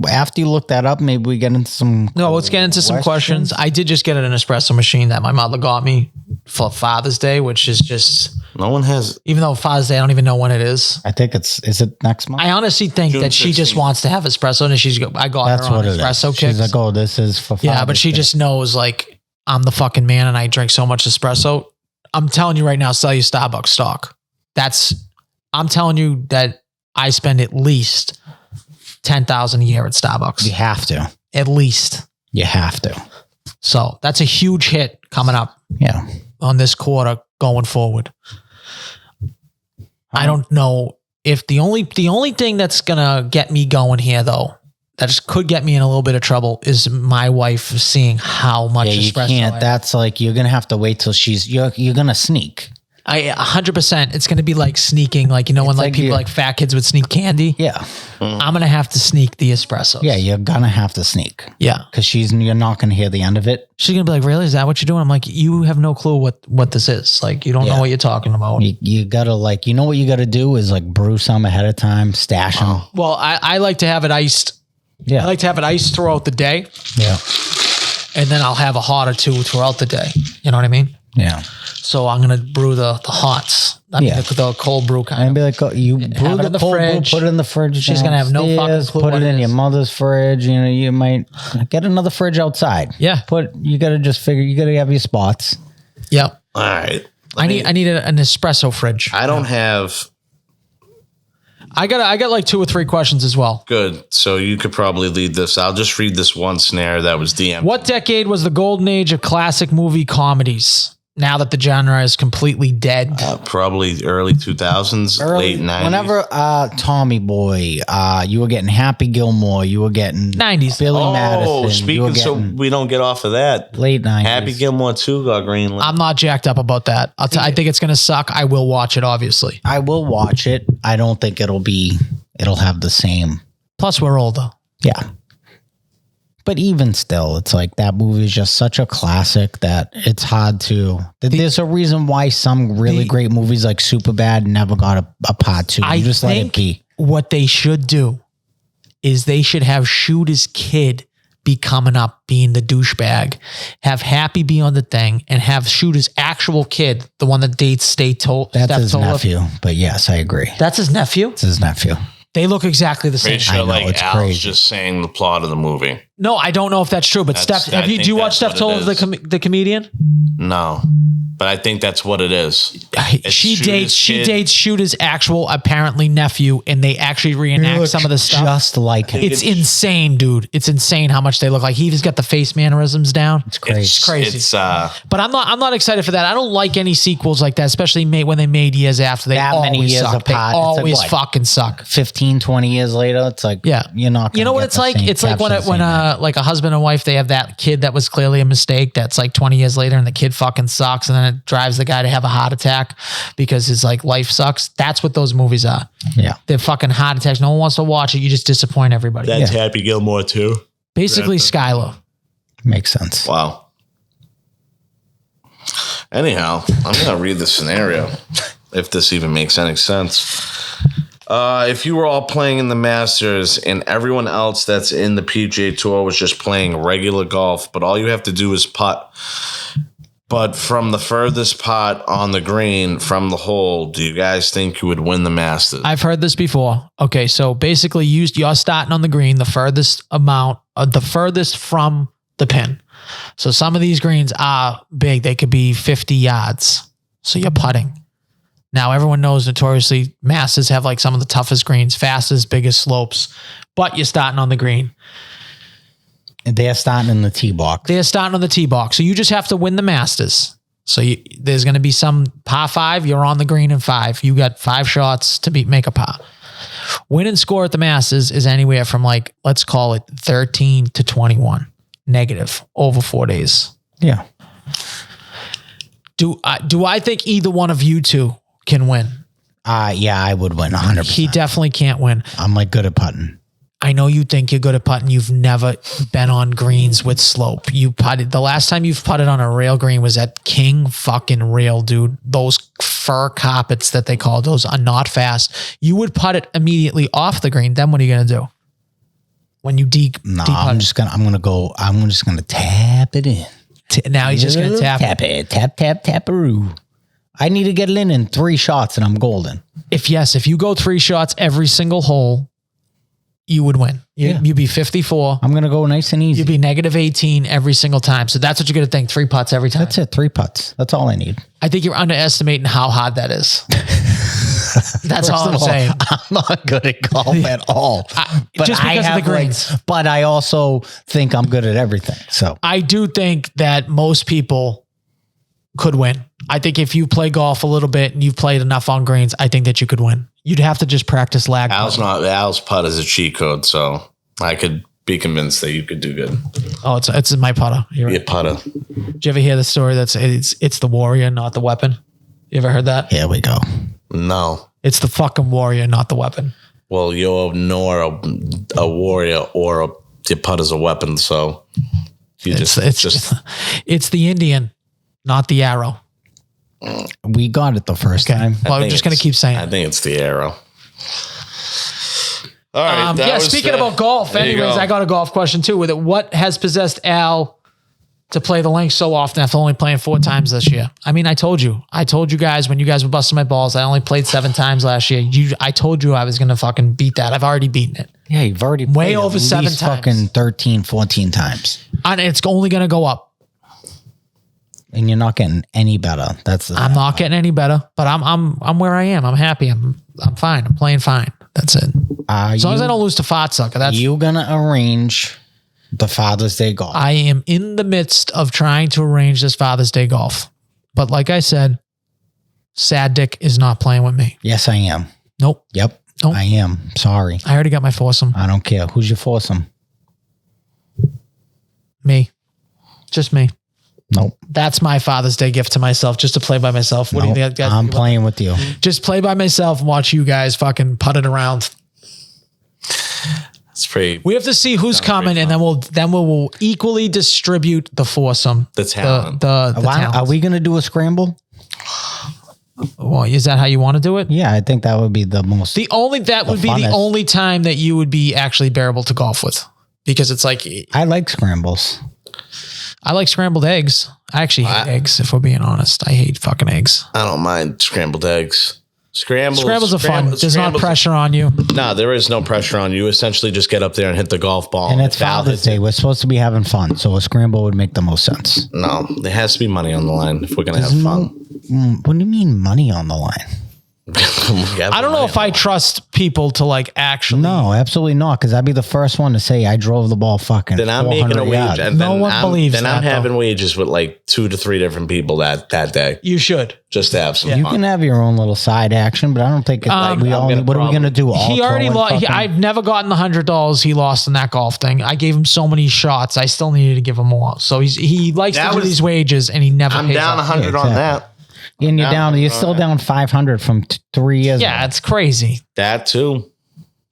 after you look that up, maybe we get into some. No, let's get into some questions. I did just get an espresso machine that my mother got me for Father's Day, which is just. No one has. Even though Father's Day, I don't even know when it is. I think is it next month? I honestly think June that she 16th. Just wants to have espresso, and I got That's her on what espresso kicks. She's like, oh, this is for Father's Yeah, but she Day. just knows like I'm the fucking man, and I drink so much espresso. I'm telling you right now, sell your Starbucks stock. I'm telling you that I spend at least $10,000 a year at Starbucks. You have to. At least. You have to. So that's a huge hit coming up. Yeah. On this quarter going forward. I don't know if the only thing that's gonna get me going here though, that just could get me in a little bit of trouble, is my wife seeing how much espresso. You can't. That's like you're gonna have to wait till you're gonna sneak. I 100%. It's going to be like sneaking, like, when like people like fat kids would sneak candy. Yeah. I'm going to have to sneak the espressos. Yeah, you're going to have to sneak. Yeah. Because you're not going to hear the end of it. She's going to be like, really? Is that what you're doing? I'm like, you have no clue what this is. Like, you don't know what you're talking about. You got to what you got to do is like brew some ahead of time, stash them. Well, I like to have it iced. Yeah. I like to have it iced throughout the day. Yeah. And then I'll have a hot or two throughout the day. You know what I mean? Yeah. So I'm going to brew the hots. I mean, the cold brew kind. And be like, you brew the cold brew, put it in the fridge. She's going to have no fucking clue. Put it in your mother's fridge. You might get another fridge outside. Yeah. You got to just figure, you got to have your spots. Yep. All right. I need an espresso fridge. I don't have... I got like 2 or 3 questions as well. Good. So you could probably lead this. I'll just read this one snare that was DM'd. What decade was the golden age of classic movie comedies? Now that the genre is completely dead. Probably early 2000s, late 90s. Whenever Tommy Boy, you were getting Happy Gilmore, you were getting 90s. Billy Madison. Oh, speaking so we don't get off of that. Late 90s. Happy Gilmore 2 got greenlit. I'm not jacked up about that. I think it's going to suck. I will watch it, obviously. I will watch it. I don't think it'll have the same. Plus, we're older. Yeah. But even still, it's like that movie is just such a classic that it's hard to... There's a reason why some really great movies like Superbad never got a part 2. You just let it be. What they should do is they should have Shooter's kid be coming up being the douchebag, have Happy be on the thing, and have Shooter's actual kid, the one that dates That's his nephew, but yes, I agree. That's his nephew? It's his nephew. They look exactly the same. Pretty sure like Al's just saying the plot of the movie. No, I don't know if that's true, but do you watch Steph Toll, the comedian? No, but I think that's what it is. She dates Shooter's actual apparently nephew, and they actually reenact some of the stuff. Just like him. It's insane, dude. It's insane how much they look like. He even got the face mannerisms down. It's crazy. It's crazy. But I'm not excited for that. I don't like any sequels like that, especially when they made years after. They always suck. They always fucking suck. 15, 20 years later, it's like, you're not gonna what it's like? It's like when like a husband and wife, they have that kid that was clearly a mistake that's like 20 years later and the kid fucking sucks, and then it drives the guy to have a heart attack because his like life sucks. That's what those movies are. Yeah. They're fucking heart attacks. No one wants to watch it. You just disappoint everybody. That's Happy Gilmore too. Basically Skylar. Makes sense. Wow. Anyhow, I'm going to read the scenario if this even makes any sense. If you were all playing in the Masters and everyone else that's in the PGA Tour was just playing regular golf, but all you have to do is putt. But from the furthest putt on the green from the hole, do you guys think you would win the Masters? I've heard this before. Okay, so basically you're starting on the green, the furthest from the pin. So some of these greens are big. They could be 50 yards. So you're putting. Now, everyone knows notoriously Masters have like some of the toughest greens, fastest, biggest slopes, but you're starting on the green. They're starting in the tee box. They're starting on the tee box. So you just have to win the Masters. So there's going to be some par 5. You're on the green in 5. You got 5 shots to make a par. Win and score at the Masters is anywhere from like, let's call it 13 to 21 negative over 4 days. Yeah. Do I think either one of you two can win? Yeah, I would win 100%. He definitely can't win. I'm like good at putting. I know you think you're good at putting. You've never been on greens with slope. You putted. The last time you've putted on a rail green was at King fucking Rail, dude. Those fur carpets that they call, those are not fast. You would putt it immediately off the green. Then what are you going to do? When you I'm just gonna tap it in. Now he's just going to tap it. Tap-a-roo. I need to get it in 3 shots and I'm golden. If you go 3 shots every single hole, you would win. You'd be 54. I'm going to go nice and easy. You'd be negative 18 every single time. So that's what you're going to think. 3 putts every time. That's it. 3 putts. That's all I need. I think you're underestimating how hard that is. That's all I'm saying. I'm not good at golf at all. Just because of the greens. But I also think I'm good at everything. So I do think that most people could win. I think if you play golf a little bit and you've played enough on greens, I think that you could win. You'd have to just practice lag. Al's putt is a cheat code, so I could be convinced that you could do good. Oh, it's my putter. You're right. Putter. Did you ever hear the story it's the warrior, not the weapon? You ever heard that? Here we go. No. It's the fucking warrior, not the weapon. Well, you're nor a warrior or your putt is a weapon, so it's the Indian, not the arrow. We got it the first time. Well, I'm just going to keep saying I think it's the arrow. All right. Speaking about golf, anyways, I got a golf question too with it. What has possessed Al to play the links so often after only playing 4 times this year? I mean, I told you guys when you guys were busting my balls, I only played 7 times last year. I told you I was going to fucking beat that. I've already beaten it. Yeah, you've already played way over 7 times. Fucking 13, 14 times. And it's only going to go up. And you're not getting any better. I'm not getting any better, but I'm where I am. I'm happy. I'm fine. I'm playing fine. That's it. As long as I don't lose to Fat Sucker. That's you gonna arrange the Father's Day golf. I am in the midst of trying to arrange this Father's Day golf. But like I said, Sad Dick is not playing with me. Yes, I am. Nope. Yep. Nope. I am. Sorry. I already got my foursome. I don't care. Who's your foursome? Me. Just me. Nope. That's my Father's Day gift to myself, just to play by myself. What do you think, guys? I'm playing with you. Just play by myself and watch you guys fucking putt it around. It's pretty. We have to see who's coming, and then we'll equally distribute the foursome. The talent. Are we gonna do a scramble? Well, is that how you want to do it? Yeah, I think that would be the most. The only time that you would be actually bearable to golf with, because it's like I like scrambles. I like scrambled eggs. I actually hate eggs, if we're being honest. I hate fucking eggs. I don't mind scrambled eggs. Scrambles are fun. There's not pressure on you. No, there is no pressure on you. Essentially, just get up there and hit the golf ball. And it's Father's Day. We're supposed to be having fun, so a scramble would make the most sense. No, there has to be money on the line if we're going to have fun. What do you mean money on the line? I don't know if I trust people to like actually. No, absolutely not. Because I'd be the first one to say I drove the ball fucking. Then I'm making a wage. And no one believes that. Then I'm having wages with like 2 to 3 different people that day. You should just to have some fun. You can have your own little side action, but I don't think it's like what are we going to do? He already lost. I've never gotten the $100 he lost in that golf thing. I gave him so many shots. I still needed to give him more. So he likes to do these wages, and he never. I'm down 100 on that. And you're still down 500 from 3 years ago. It's crazy. That too.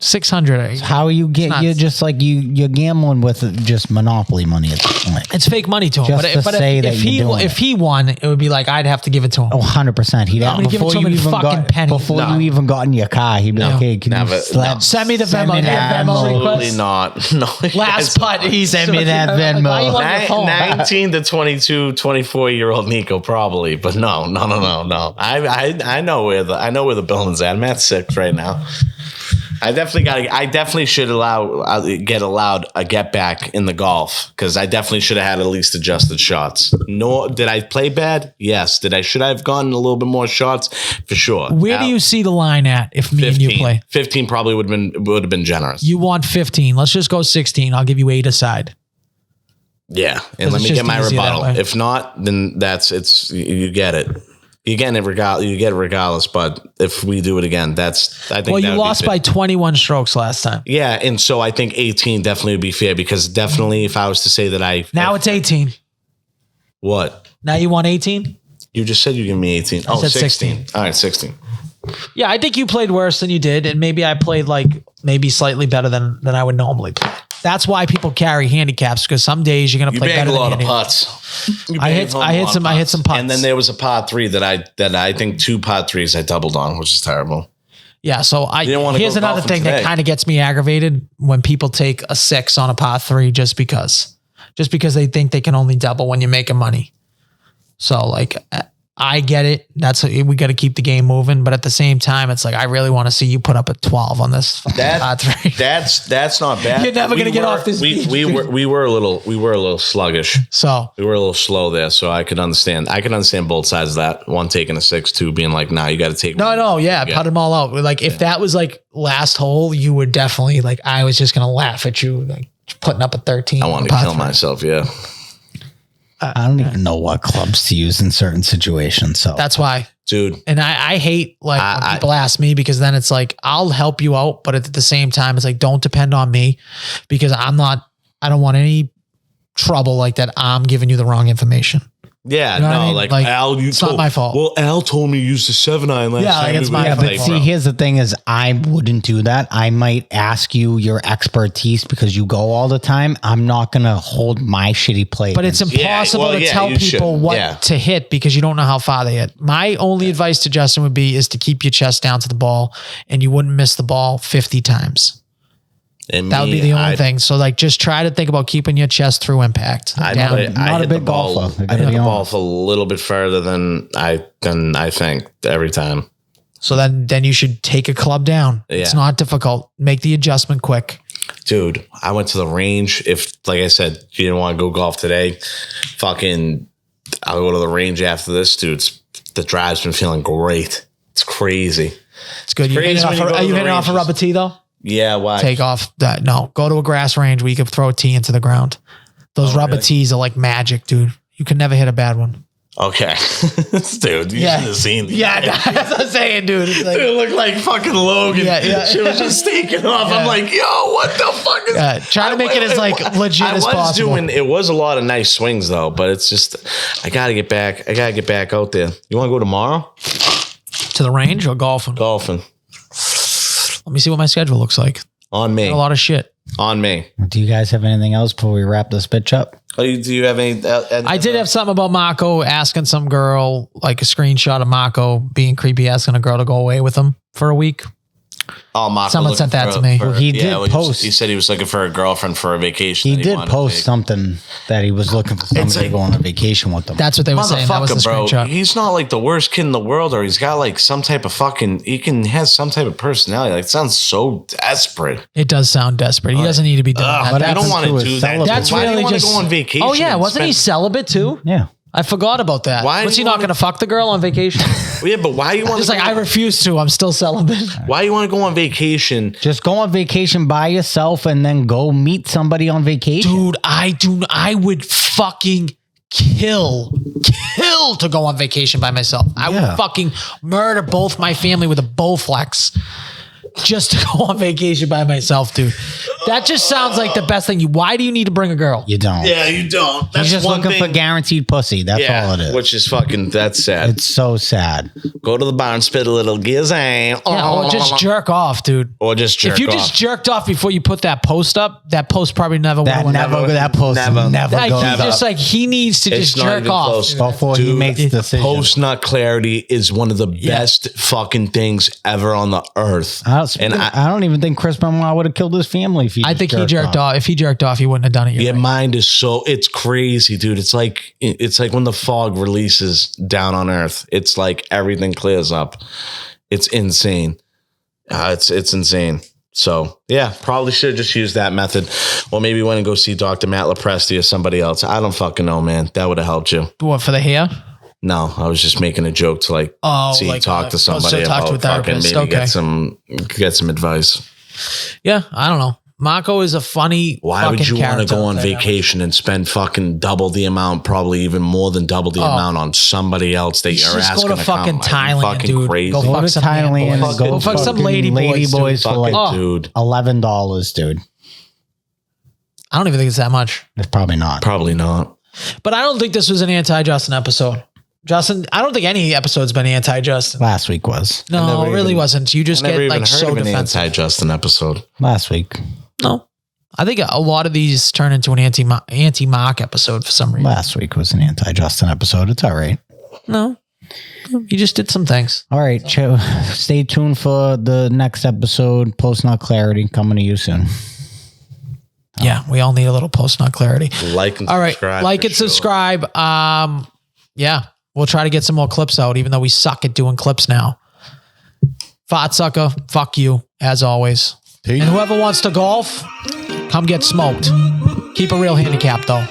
600. How you get? You're just like you're gambling with just monopoly money at this point. It's fake money to him. Just but if he won, it would be like I'd have to give it to him. Oh, 100%. He'd have give it to him in fucking pennies. Before you even got in your car, he'd be like, "Hey, can you send me the Venmo?" Absolutely not. No. Last putt, he sent me that Venmo. 19 to 22, 24-year-old Nico probably, but no. I know where the building's at. I'm at 6 right now. I definitely should get allowed a get back in the golf, because I definitely should have had at least adjusted shots. No, did I play bad? Yes. Should I have gotten a little bit more shots? For sure. Where do you see the line at if me 15, and you play? 15 probably would have been generous. You want 15. Let's just go 16. I'll give you 8 aside. Yeah. And let me get my rebuttal. If not, then you get it. You get it regardless, but if we do it again, I think. Well, you lost by 21 strokes last time. Yeah, and so I think 18 definitely would be fair, because definitely if I was to say that now it's 18. What? Now you want 18? You just said you give me 18. Oh, 16. All right, 16. Yeah, I think you played worse than you did, and maybe I played maybe slightly better than I would normally play. That's why people carry handicaps, because some days you're going to play better. You banged a lot of putts. I hit some putts. And then there was a par 3 that I think 2 par 3s I doubled on, which is terrible. Yeah, so here's another thing that kind of gets me aggravated when people take a 6 on a par 3 just because they think they can only double when you're making money. So like, I get it. We got to keep the game moving, but at the same time, it's like I really want to see you put up a 12 on this. That's not bad. You're never gonna get off this. We were a little sluggish. So we were a little slow there. So I could understand both sides of that. One taking a 6, 2 being like, nah, you got to take. No, yeah, put them all out. Like if that was like last hole, you would definitely like. I was just gonna laugh at you like putting up a 13. I wanted to kill myself. Yeah. I don't even know what clubs to use in certain situations. So that's why, dude. And I hate when people ask me, because then it's like, I'll help you out. But at the same time, it's like, don't depend on me, because I don't want any trouble like that. I'm giving you the wrong information. Yeah, you know no, I mean? like Al, it's not my fault. Well, Al told me to use the 7-iron last time. Like it's my fault. But see, here's the thing: is I wouldn't do that. I might ask you your expertise because you go all the time. I'm not gonna hold my shitty play. But it's impossible to tell people what to hit because you don't know how far they hit. My only advice to Justin would be is to keep your chest down to the ball, and you wouldn't miss the ball 50 times. That would be the only thing. So, like, just try to think about keeping your chest through impact. I hit the ball a little bit further than I think every time. So then you should take a club down. Yeah. It's not difficult. Make the adjustment quick. Dude, I went to the range. If, like I said, you didn't want to go golf today, I'll go to the range after this, dude. The drive's been feeling great. It's crazy. It's good. Are you hitting off a rubber tee, though? Yeah, why? Take off that. No, go to a grass range where you can throw a tee into the ground. Those rubber tees are like magic, dude. You can never hit a bad one. Okay. Dude, you should have seen these. Yeah, that's what I'm saying, dude. It's like, it looked like fucking Logan. Yeah. She was just taking off. Yeah. I'm like, yo, what the fuck is try to make it as like legit as possible. It was a lot of nice swings though, but it's just I gotta get back out there. You wanna go tomorrow? To the range or golfing? Golfing. Let me see what my schedule looks like. On me. A lot of shit. On me. Do you guys have anything else before we wrap this bitch up? Do you have any? I did have something about Mako asking some girl, like a screenshot of Mako being creepy, asking a girl to go away with him for a week. Oh, Mako. Someone sent that to me. He did post. He said he was looking for a girlfriend for a vacation. He did post something that he was looking for somebody to go on a vacation with him. That's what they were saying. That was the screenshot. He's not like the worst kid in the world, or he's got like some type of has some type of personality. Like, it sounds so desperate. It does sound desperate. He doesn't need to be doing that. But I don't want to do that. That's Why really do you want to go on vacation? Oh yeah, wasn't he celibate too? Yeah. I forgot about that. Was he not going to fuck the girl on vacation? Well, yeah, but why you want? Just like I refuse to. I'm still celibate. Why you want to go on vacation? Just go on vacation by yourself and then go meet somebody on vacation. Dude, I would fucking kill to go on vacation by myself. I would fucking murder both my family with a Bowflex just to go on vacation by myself, dude. That just sounds like the best thing. Why do you need to bring a girl? You don't. Yeah, you don't. That's He's just looking for guaranteed pussy. That's all it is. Which is that's sad. It's so sad. Go to the bar and spit a little gizang. Yeah, or just jerk off, dude. Or just jerk off. If you just jerked off before you put that post up, that post probably never would have went up. That post never goes up. Just like he needs to just jerk off. Before he makes the decision. Post-nut clarity is one of the best fucking things ever on the earth. I don't even think Chris Benoit would have killed his family if he jerked off. If he jerked off, he wouldn't have done it. Your mind is it's crazy, dude. It's like when the fog releases down on Earth. It's like everything clears up. It's insane. It's insane. So yeah, probably should have just used that method. Or maybe went and go see Dr. Matt Lepresti or somebody else. I don't fucking know, man. That would have helped you. What, for the hair? No, I was just making a joke to talk to somebody about fucking maybe get some advice. Yeah, I don't know. Mako is a funny. Why would you want to go on vacation and spend fucking double the amount, probably even more than double the amount on somebody else that you're asking to fucking Thailand, dude. Crazy. Go fuck some Thailand. Go fuck some lady boys for like dude. $11, dude. I don't even think it's that much. It's probably not. Probably not. But I don't think this was an anti-Justin episode. Justin, I don't think any episode's been anti-Justin. Last week was. No, it really wasn't. You just get like so defensive. An anti-Justin episode. Last week. No. I think a lot of these turn into an anti-Mark episode for some reason. Last week was an anti-Justin episode. It's all right. No. You just did some things. All right. Stay tuned for the next episode. Post-nut clarity coming to you soon. Yeah, we all need a little post-nut clarity. Like and subscribe. All right. Like and subscribe. Yeah. We'll try to get some more clips out, even though we suck at doing clips now. Fart sucker, fuck you, as always. Peace. And whoever wants to golf, come get smoked. Keep a real handicap, though.